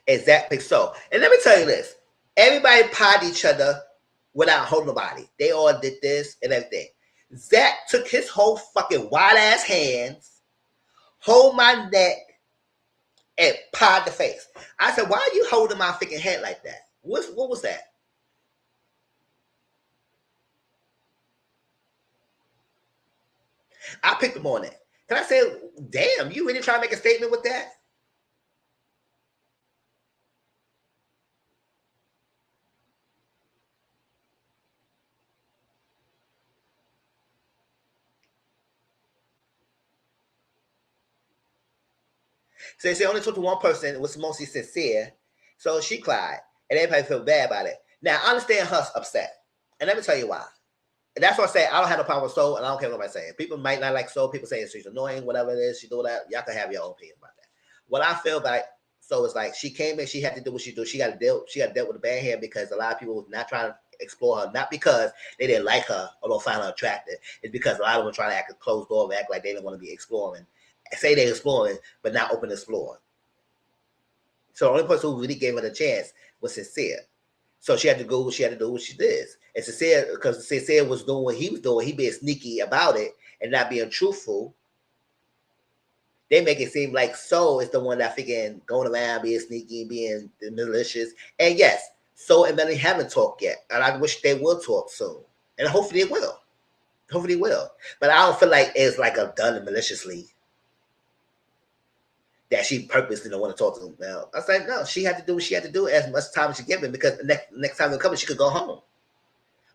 and Zach picked So. And let me tell you this. Everybody pied each other without holding nobody. They all did this and everything. Zach took his whole fucking wide ass hands, hold my neck, and pied the face. I said, why are you holding my freaking head like that? What was that? I picked him on it. Can I say, damn, you really trying to make a statement with that? So they only talked to one person, it was mostly Sincere. So she cried. And everybody felt bad about it. Now I understand her upset. And let me tell you why. And that's what I say. I don't have no problem with Soul, and I don't care what nobody saying. People might not like Soul. People say she's annoying, whatever it is. She do that. Y'all can have your own opinion about that. What I feel about So it's like she came in, she had to do what she do. She got to deal with the bad hair because a lot of people was not trying to explore her, not because they didn't like her or don't find her attractive. It's because a lot of them were trying to act a closed door, act like they didn't want to be exploring. Say they're exploring, but not open to exploring. So the only person who really gave her the chance was Sincere. So she had to go. She had to do what she did. And Sincere, because Sincere was doing what he was doing, he being sneaky about it and not being truthful. They make it seem like So is the one that freaking going around being sneaky and being malicious. And yes, So and Melanie haven't talked yet, and I wish they will talk soon. And hopefully it will. Hopefully it will. But I don't feel like it's like a done maliciously that she purposely don't want to talk to him now. I was like, no, she had to do what she had to do as much time as she given because the next time they come, she could go home.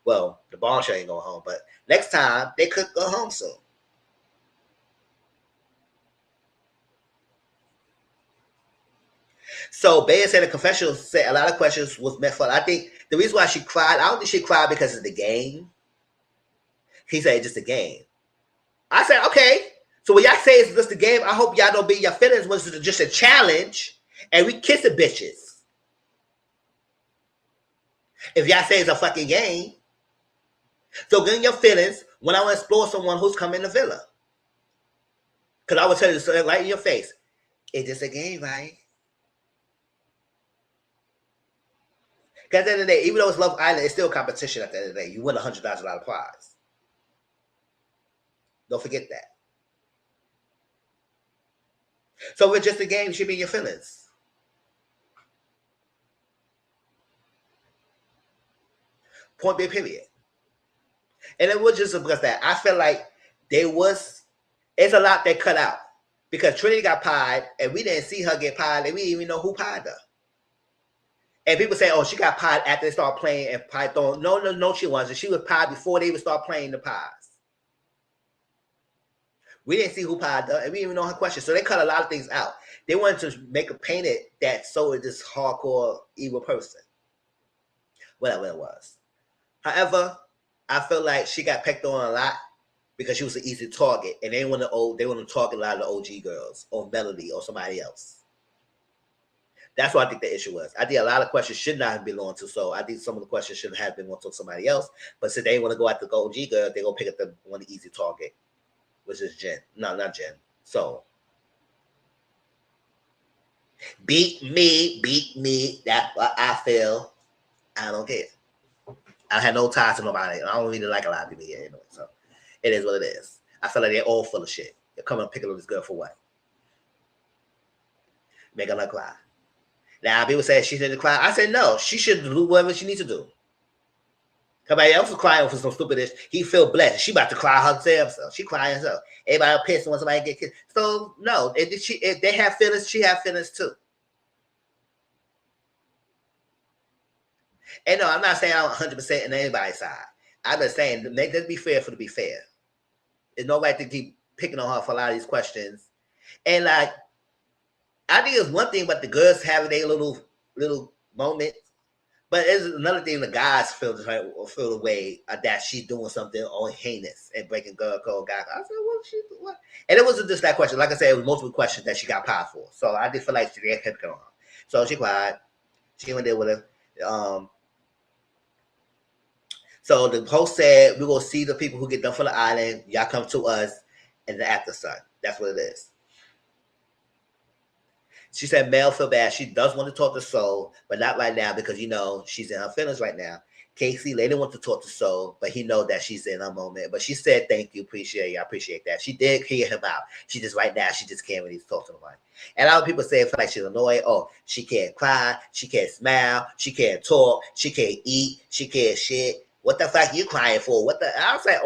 Well, the ball show ain't going home, but next time they could go home soon. So Bea said the confessional said a lot of questions was meant for. I think the reason why she cried, I don't think she cried because of the game. He said just a game. I said, okay. So when y'all say it's just a game, I hope y'all don't be your feelings was just a challenge and we kiss the bitches. If y'all say it's a fucking game, so get in your feelings when I want to explore someone who's coming to Villa. Because I will tell you right in your face, it's just a game, right? Because at the end of the day, even though it's Love Island, it's still competition at the end of the day. You win $100,000 prize. Don't forget that. So if it's just a game, you should be in your feelings. Point blank, period. And it was just because that. I feel like it's a lot they cut out. Because Trinity got pied, and we didn't see her get pied, and we didn't even know who pied her. And people say, oh, she got pied after they started playing and Python. No, she wasn't. She was pied before they even start playing the pies. We didn't see who piled up, and we didn't even know her question. So they cut a lot of things out. They wanted to make a painted that so this hardcore evil person. Whatever it was. However, I feel like she got picked on a lot because she was an easy target, and they want to target a lot of the OG girls or Melody or somebody else. That's what I think the issue was. I think a lot of questions should not have belonged to Soul. I think some of the questions should have been to somebody else. But since they want to go after the OG girl, they're gonna pick up the one easy target, which is Jen. No, not Jen. Soul. Beat me. That's what I feel. I don't care. I had no ties to nobody. I don't really like a lot of people here anyway. So it is what it is. I feel like they're all full of shit. They're coming and picking up this girl for what? Making her cry. Now people say she didn't cry. I said no. She should do whatever she needs to do. Somebody else was crying for some stupidness. He feel blessed. She about to cry herself. She crying herself. Everybody pissed when somebody get kissed. So no, if they have feelings, she have feelings too. And no, I'm not saying I'm 100% on anybody's side. I'm just saying, let's be fair for to be fair. There's no right to keep picking on her for a lot of these questions. And like, I think it's one thing about the girls having their little moments, but it's another thing the guys feel the way that she's doing something all heinous and breaking girl code. Guys, I said, what she do? What? And it wasn't just that question. Like I said, it was multiple questions that she got pied for. So I just feel like she kept picking on her. So she cried. She went there with her. So the host said, we're going to see the people who get done for the island. Y'all come to us in the after sun. That's what it is. She said Mel feel bad. She does want to talk to Soul, but not right now because, she's in her feelings right now. Casey later wants to talk to Soul, but he know that she's in her moment. But she said, thank you, appreciate you. I appreciate that. She did hear him out. She just right now, she just can't really talk to nobody. And a lot of people say it feel like she's annoyed. Oh, she can't cry. She can't smile. She can't talk. She can't eat. She can't shit. What the fuck you crying for? I was like,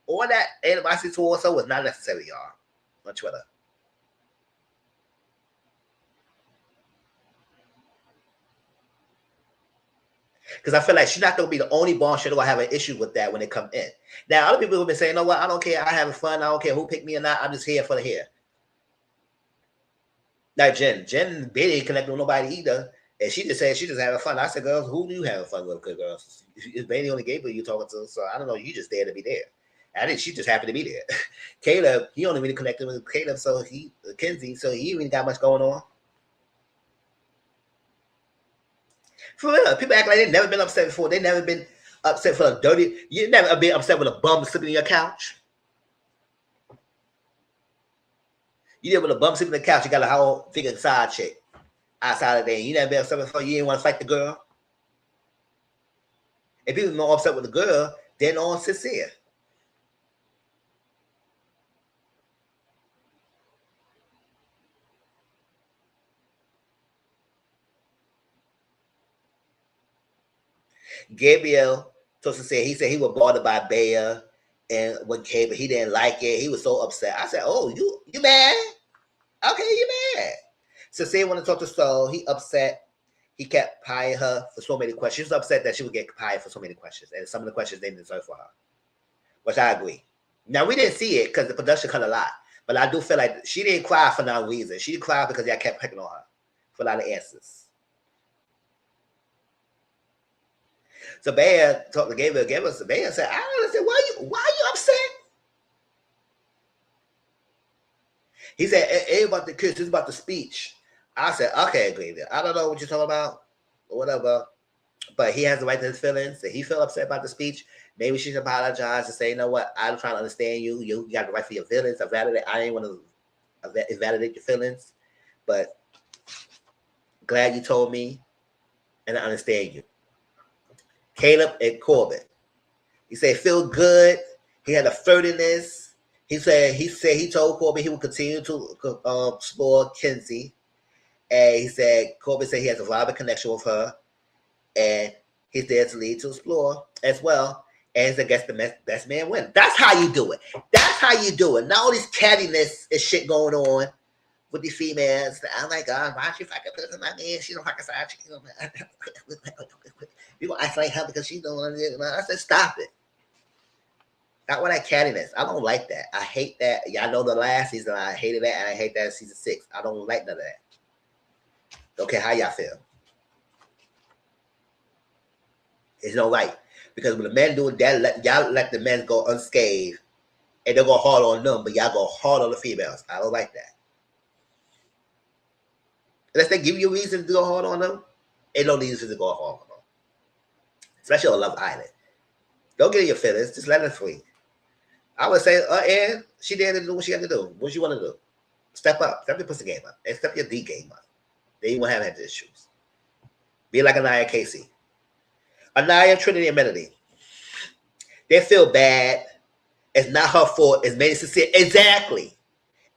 all that animosity towards her was not necessary, y'all. On Twitter. Because I feel like she's not going to be the only Bond show will have an issue with that when they come in. Now, other people have been saying, you know what, I don't care. I'm having fun. I don't care who picked me or not. I'm just here for the hair. Like Jen barely didn't connect with nobody either. And she just said she just having fun. I said, girls, who do you have fun with? Because girls, it's Bailey only gay people you talking to. So I don't know. You just there to be there. I think she just happened to be there. Caleb, he only really connected with Caleb, Kenzie, so he even got much going on. For real, people act like they've never been upset before. They've never been upset for a dirty. You never been upset with a bum sleeping in your couch. You did with a bum sleeping in the couch. You got a whole figure side chick outside of there. You never been upset before. You didn't want to fight the girl. If people are more upset with the girl, they're not sincere. Gabriel Tosa said he was bothered by Bea and what came, but he didn't like it. He was so upset. I said, "Oh, you mad? Okay, you mad." So say want to talk to Soul. He upset. He kept pieing her for so many questions. She was upset that she would get pied for so many questions, and some of the questions they didn't deserve for her, which I agree. Now we didn't see it because the production cut a lot, but I do feel like she didn't cry for no reason. She cried because I kept picking on her for a lot of answers. So Bea talked to Gabriel. Bea said, "I don't understand why you upset." He said, "It ain't about the kiss. It's about the speech." I said, "Okay, Gabriel. I don't know what you're talking about, or whatever." But he has the right to his feelings. If he felt upset about the speech, maybe she should apologize and say, "You know what? I'm trying to understand you. You got the right for your feelings. I didn't want to invalidate your feelings, but glad you told me, and I understand you." Caleb and Corbin. He said, "Feel good." He had a flirtiness. He said he told Corbin he would continue to explore Kenzie, and he said Corbin said he has a vibrant connection with her, and he's there to lead to explore as well. And I guess the best man win. That's how you do it. That's how you do it. Not all this cattiness and shit going on with these females. Oh my God, why she fucking put my man? She don't fucking side chick. You gonna isolate her because she's doing it. I said, stop it. Not with that cattiness. I don't like that. I hate that. Y'all know the last season I hated that, and I hate that in season 6. I don't like none of that. Don't care how y'all feel. It's no right. Because when the men do that, y'all let the men go unscathed, and they'll go hard on them, but y'all go hard on the females. I don't like that. Unless they give you a reason to go hard on them, ain't no reason to go hard on them. Especially on Love Island. Don't get in your feelings. Just let her free. I would say, and she did do what she had to do. What you want to do? Step up. Step your pussy game up. And step your D game up. Then you won't have had issues. Be like Anaya Casey. Anaya, Trinity, and Melody. They feel bad. It's not her fault. It's made sincere. Exactly.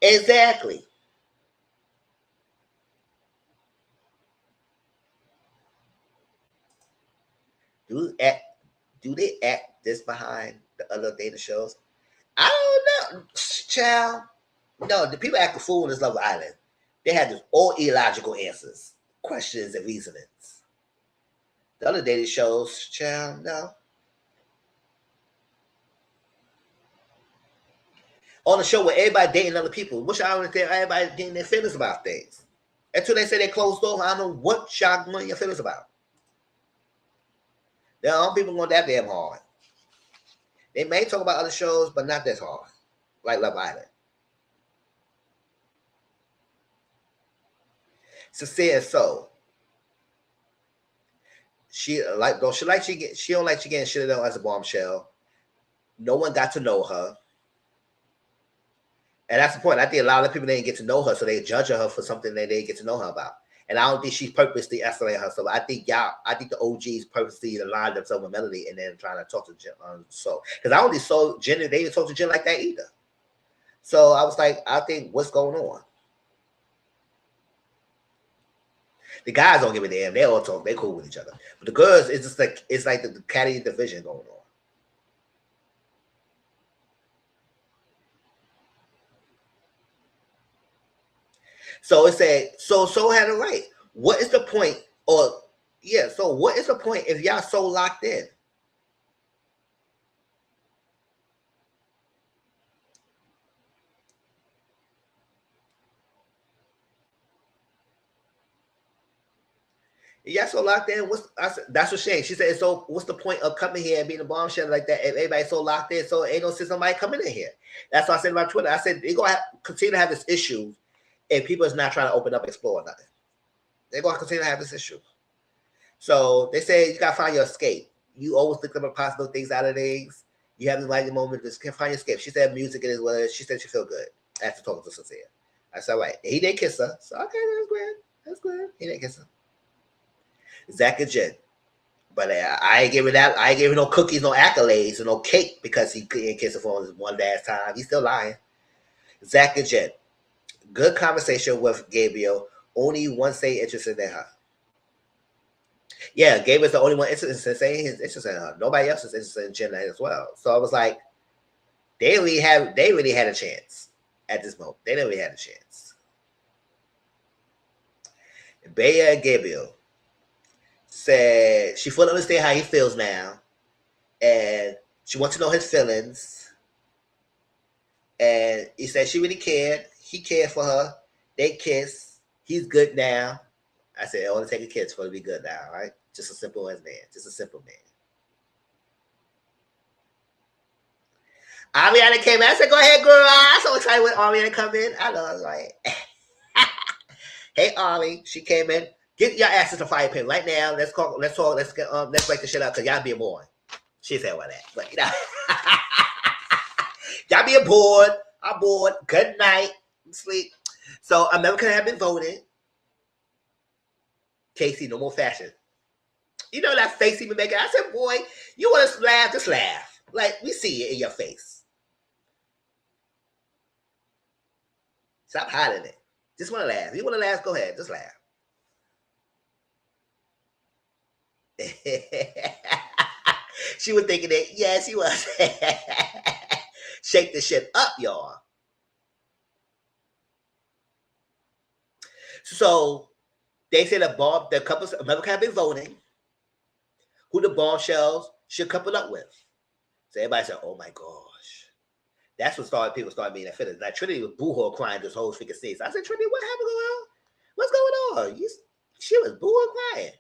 Exactly. Do they act this behind the other dating shows? I don't know, child. No, the people act a fool in this Love Island. They had just all illogical answers, questions, and reasonings. The other dating shows, child, no. On the show where everybody dating other people, which I don't understand everybody getting their feelings about things. Until they say they closed off, I don't know what shock money your feelings about. There are people going that damn hard. They may talk about other shows, but not this hard, like Love Island. Sincere so. She don't like she getting shit on as a bombshell. No one got to know her. And that's the point. I think a lot of people didn't get to know her, so they judge her for something they didn't get to know her about. And I don't think she's purposely escalating herself. I think the OGs purposely aligned themselves with Melody and then trying to talk to Jen. So, because I don't think so Jen, they didn't talk to Jen like that either. So I was like, I think what's going on? The guys don't give a damn. They all talk. They cool with each other. But the girls, it's just like the catty division going on. So it said, so had it right. What is the point? Or yeah, so what is the point if y'all so locked in? Y'all so locked in. That's what she said. So what's the point of coming here and being a bombshell like that if everybody's so locked in? So ain't no sense somebody coming in here. That's what I said about Twitter. I said they're gonna continue to have this issue if people is not trying to open up and explore nothing. They're gonna continue to have this issue. So they say you gotta find your escape. You always think about possible things out of things. You have the right moment to find your escape. She said music it is what it is. She said she feel good after talking to Sincere. I said, right. He did kiss her. So okay, that's good. That's good. He didn't kiss her. Zach and Jen. But I ain't giving that. I ain't giving no cookies, no accolades, or no cake because he couldn't kiss her for one last time. He's still lying. Zach and Jen. Good conversation with Gabriel. Only one say interested in her. Yeah, Gabriel's the only one interested in saying he's interested in her. Nobody else is interested in Jen as well. So I was like, they really had a chance at this moment. They didn't really have a chance. Bea and Gabriel said she fully understands how he feels now, and she wants to know his feelings. And he said she really cared. He cared for her. They kiss. He's good now. I said, I want to take a kiss for to be good now, right? Just a simple as man. Just a simple man. Ariana came in. I said, go ahead, girl. I'm so excited when Ariana come in. I love her. Right? Hey, Ari. She came in. Get your asses to fire pin right now. Let's talk. Let's break the shit up because y'all be bored. She said what that. But you know. Y'all be bored. I'm bored. Good night. Sleep. So America have been voted. Casey, no more fashion. You know that face he been making? I said, boy, you want to laugh? Just laugh. Like, we see it in your face. Stop hiding it. Just want to laugh. If you want to laugh, go ahead. Just laugh. She was thinking that, yeah, she was. Shake the shit up, y'all. So, they said the couples, America have been voting who the bombshells should couple up with. So everybody said, "Oh my gosh." That's what started people started being that feelings. Like Trinity was boohoo crying this whole freaking scene. So I said, Trinity, what happened going on? What's going on? She was boohoo crying.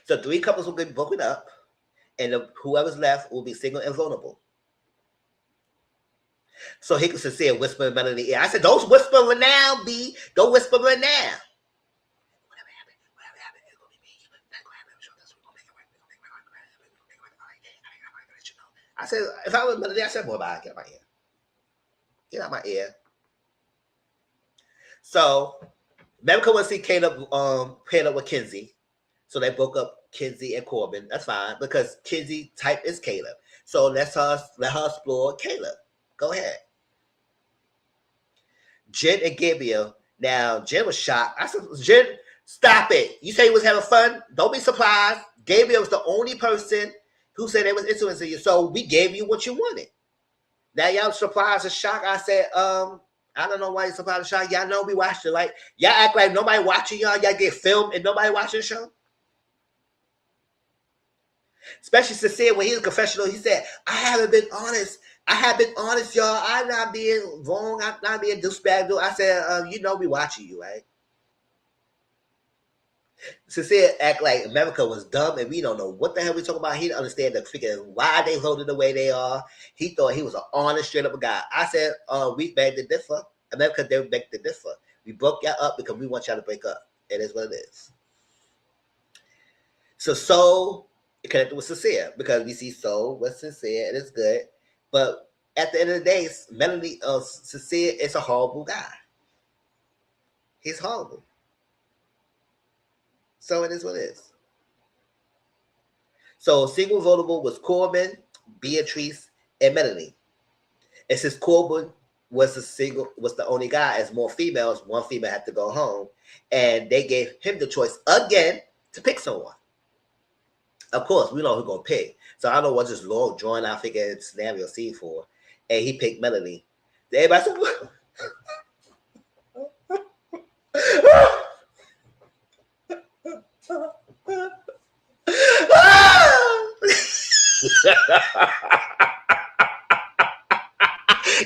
So 3 couples will get broken up, and whoever's left will be single and vulnerable. So he could Sincere whisper in Melanie ear. I said, "Don't whisper it now, B. Don't whisper it now." Whatever happened, it's gonna be me. That's gonna happen. We're gonna make it work. We're gonna make it work. I'm gonna let you know. I said, if I was Melanie, I said, "Boy, bye. Get out my ear. Get out my ear." So Medical wants to see Caleb paired up with Kenzie. So they broke up Kenzie and Corbin. That's fine because Kenzie type is Caleb. So let her explore Caleb. Go ahead. Jen and Gabriel. Now Jen was shocked. I said, Jen, stop it. You say you was having fun. Don't be surprised. Gabriel was the only person who said they was influencing you. So we gave you what you wanted. Now y'all surprised and shocked. I said, I don't know why you're surprised and shocked. Y'all know we watched it. Like, y'all act like nobody watching y'all. Y'all get filmed and nobody watching the show. Especially Sincere, when he was confessional, he said, I haven't been honest. I have been honest, y'all. I'm not being wrong. I'm not being douchebag. I said, you know we watching you, right? Sincere act like America was dumb and we don't know what the hell we talking about. He didn't understand the figure why they voted the way they are. He thought he was an honest, straight up guy. I said, we begged to differ. America, they begged to differ. We broke y'all up because we want y'all to break up. It is what it is. So Soul connected with Sincere because we see Soul with Sincere and it's good. But at the end of the day, Melanie Sincere is a horrible guy. He's horrible. So it is what it is. So single votable was Corbin, Beatrice, and Melanie. And since Corbin was the only guy, as more females, one female had to go home, and they gave him the choice again to pick someone. Of course, we know who's gonna pick. So I don't know what this long drawing out figure scenario scene for, and he picked Melanie. Everybody said,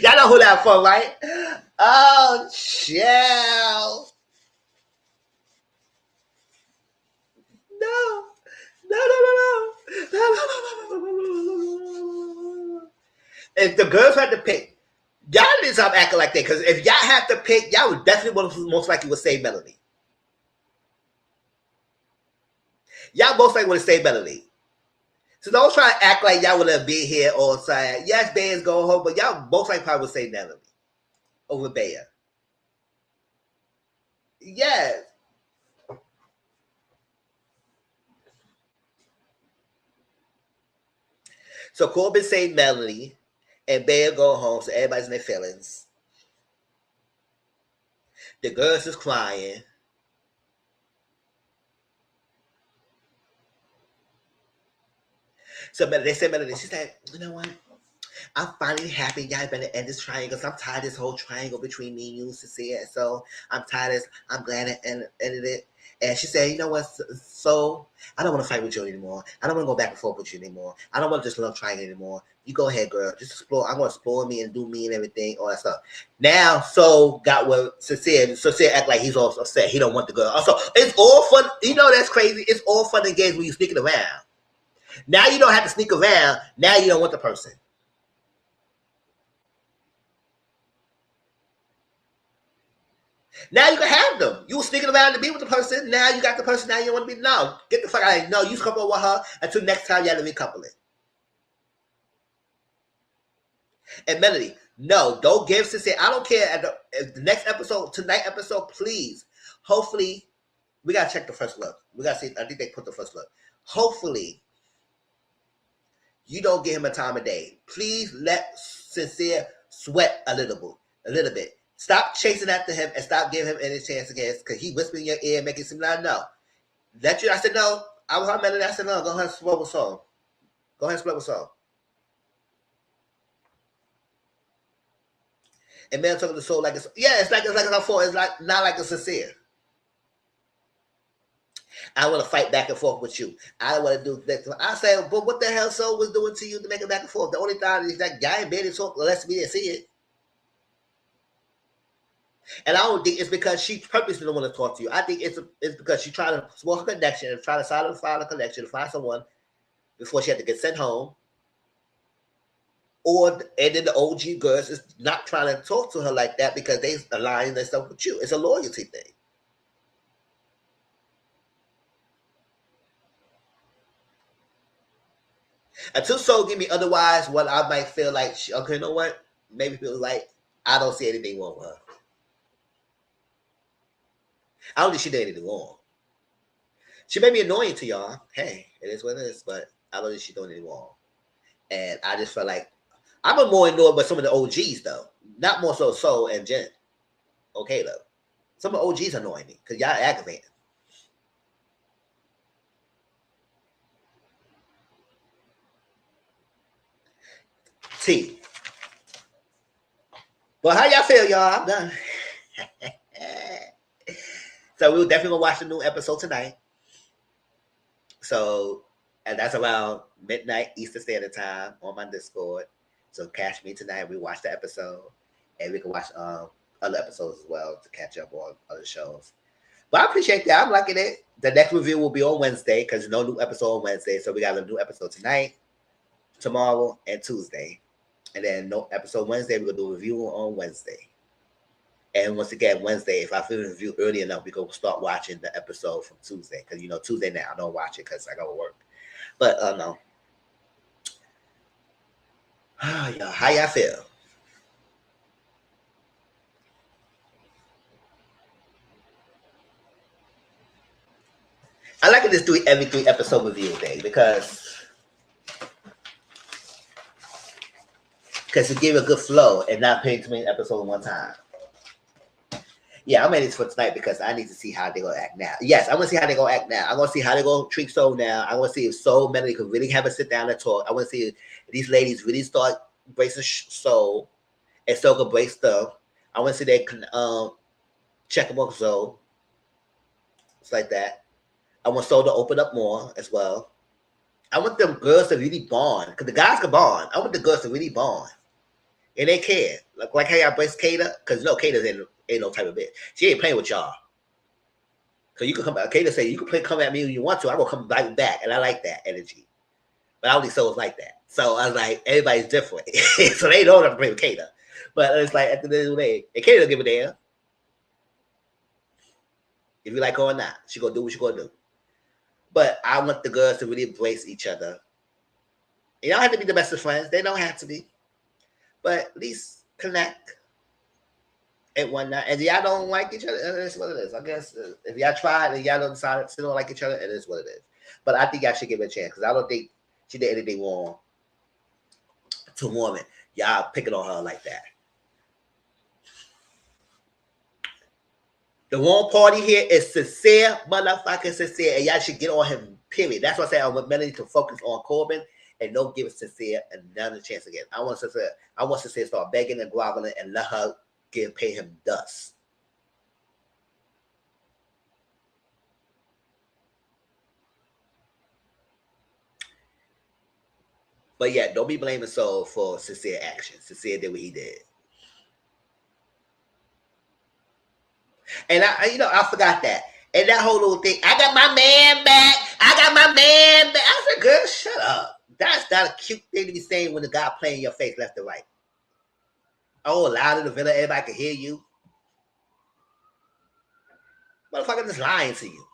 y'all know who that from, right? Oh, chill. No. If the girls had to pick, y'all need to stop acting like that. Because if y'all have to pick, y'all would definitely most likely would say Melanie. Y'all most likely would say Melanie. So don't try to act like y'all would have been here all the time. Yes, Bayer's going home, but y'all most likely probably would say Melanie over Bayer. Yes. So Corbin say Melanie, and Bayer go home, so everybody's in their feelings. The girls is crying. So they said Melanie, she said, you know what? I'm finally happy y'all better end this triangle. I'm tired of this whole triangle between me and you, Cecilia. So I'm tired of this. I'm glad I ended it. And she said, you know what? So I don't want to fight with you anymore. I don't want to go back and forth with you anymore. I don't want this love triangle anymore. You go ahead, girl. Just explore. I'm going to explore me and do me and everything, all that stuff. Now, So got what Cecilia act like he's all upset. He don't want the girl. Also, it's all fun. You know that's crazy. It's all fun and games when you're sneaking around. Now you don't have to sneak around. Now you don't want the person. Now you can have them. You were sneaking around to be with the person. Now you got the person. Now you want to be. No, get the fuck out of here. No, you couple with her until next time you have to recouple it. And Melody, no, don't give Sincere. I don't care. At the next episode, tonight episode, please. Hopefully, we gotta check the first look. We gotta see. I think they put the first look. Hopefully, you don't give him a time of day. Please let Sincere sweat a little bit. Stop chasing after him and stop giving him any chance against because he whispered in your ear, making it seem like no. Let you. I said no. I was on Melody. I said no. Go ahead and split with song. Go ahead and split with song. And man talking to Soul like it's it's like her fault. It's like not like a Sincere. I want to fight back and forth with you. I want to do this. I say, but what the hell Soul was doing to you to make it back and forth? The only time is that guy in bed and talk unless we didn't see it. And I don't think it's because she purposely don't want to talk to you. I think it's because she's trying to form a connection and try to solidify the connection to find someone before she had to get sent home. And then the OG girls is not trying to talk to her like that because they align themselves with you. It's a loyalty thing. Until Soul give me otherwise, what I might feel like, okay, you know what? Maybe feel like I don't see anything wrong with her. I don't think she did anything wrong. She may be annoying to y'all. Hey, it is what it is, but I don't think she's doing anything wrong. And I just felt like I'm more annoyed by some of the OGs though. Not more so Soul and Jen. Okay though. Some of the OGs annoying me because y'all aggravating. T. Well, how y'all feel, y'all? I'm done. So we're definitely gonna watch the new episode tonight. So, and that's around midnight Eastern Standard Time on my Discord. So catch me tonight. We watch the episode, and we can watch other episodes as well to catch up on other shows. But I appreciate that. I'm liking it. The next review will be on Wednesday because there's no new episode on Wednesday. So we got a new episode tonight, tomorrow, and Tuesday. And then no episode Wednesday. We're gonna do a review on Wednesday. And once again, Wednesday, if I feel the review early enough, we go start watching the episode from Tuesday. Because Tuesday now I don't watch it because I gotta work. But no. Y'all, how y'all feel? I like to just do every 3 episode review thing because to give a good flow and not paying too many episodes at one time. Yeah, I'm ready for tonight because I need to see how they're going to act now. Yes, I want to see how they're going to act now. I want to see how they're going to treat Soul now. I want to see if Soul Melody can really have a sit down and talk. I want to see if these ladies really start bracing Soul and Soul can brace them. I want to see they can check them on Soul. It's like that. I want Soul to open up more as well. I want them girls to really bond because the guys can bond. I want the girls to really bond. And they care. Like how y'all brace Kata, because Kata's ain't no type of bitch. She ain't playing with y'all. So you can come back. Kata say you can come at me when you want to. I'm gonna come back, and I like that energy. But I don't think Soul's like that. So I was like, everybody's different. So they know I'm playing with Kata. But it's like at the end of the day, and Kata don't give a damn. If you like her or not, she gonna do what she gonna do. But I want the girls to really embrace each other. You don't have to be the best of friends. They don't have to be. But at least connect and whatnot. And y'all don't like each other, it is what it is. I guess if y'all tried and y'all don't decide to don't like each other, it is what it is. But I think y'all should give it a chance because I don't think she did anything wrong to woman. Y'all picking on her like that. The wrong party here is sincere, motherfucking sincere, and y'all should get on him, period. That's why I say I want Melanie to focus on Corbin and don't give sincere another chance again. I want sincere start begging and groveling and let her pay him dust. But yeah, don't be blaming Soul for sincere action. Sincere did what he did. And I forgot that. And that whole little thing, I got my man back. I said, girl, shut up. That's not a cute thing to be saying when the guy playing your face left and right. Oh, loud in the villa, everybody can hear you. Motherfucker just lying to you.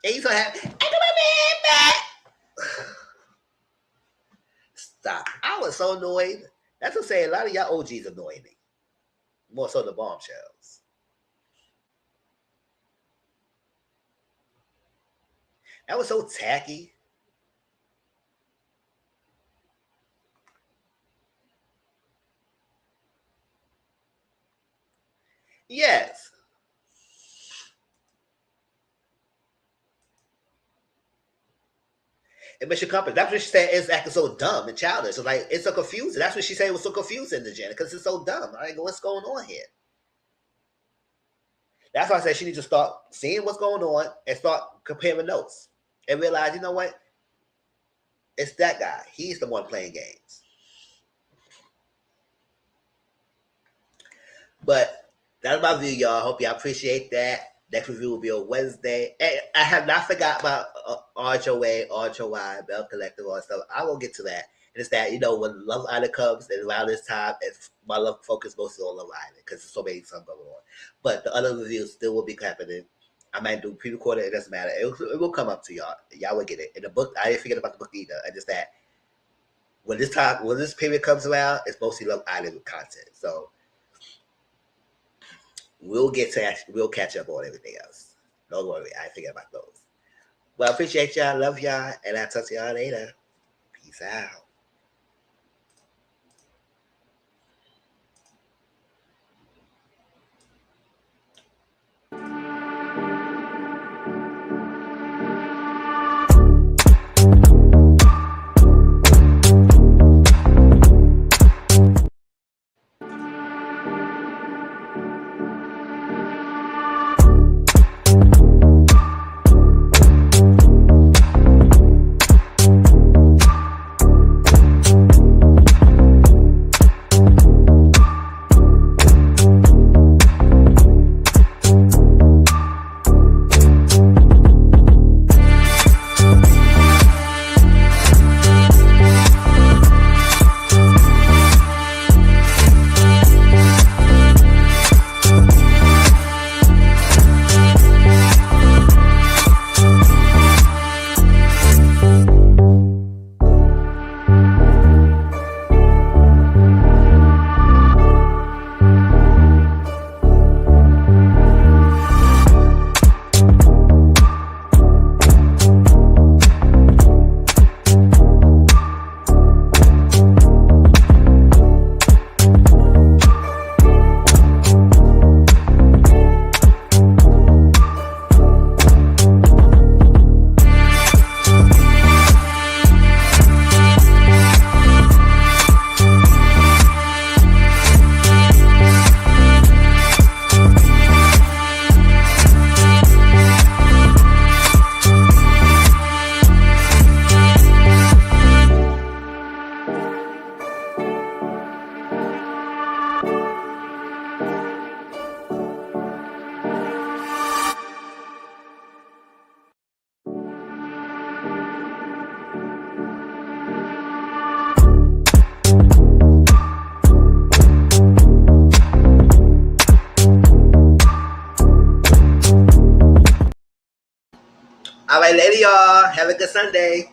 And you so happy, I got my man back. Stop. I was so annoyed. That's what I'm saying. A lot of y'all OGs annoy me. More so the bombshells. That was so tacky. Yes. It makes you company. That's what she said. It's acting so dumb and childish. So like it's so confusing. That's what she said. It was so confusing to Jen because it's so dumb. Like, what's going on here? That's why I said she needs to start seeing what's going on and start comparing notes and realize, you know what? It's that guy. He's the one playing games. But that's my view, y'all. Hope y'all appreciate that. Next review will be on Wednesday. And I have not forgot about RHOA, RHOY, Bell Collective, all that stuff. I will get to that. And it's that, you know, when Love Island comes and around this time, my love focus mostly on Love Island because there's so many stuff going on. But the other reviews still will be happening. I might do pre-recorded. It doesn't matter. It will come up to y'all. Y'all will get it. In the book, I didn't forget about the book either. And just that when this period comes around, it's mostly Love Island content. So we'll catch up on everything else. Don't worry, I forget about those. Well, I appreciate y'all, love y'all, and I'll talk to y'all later. Peace out. All right, later, y'all. Have a good Sunday.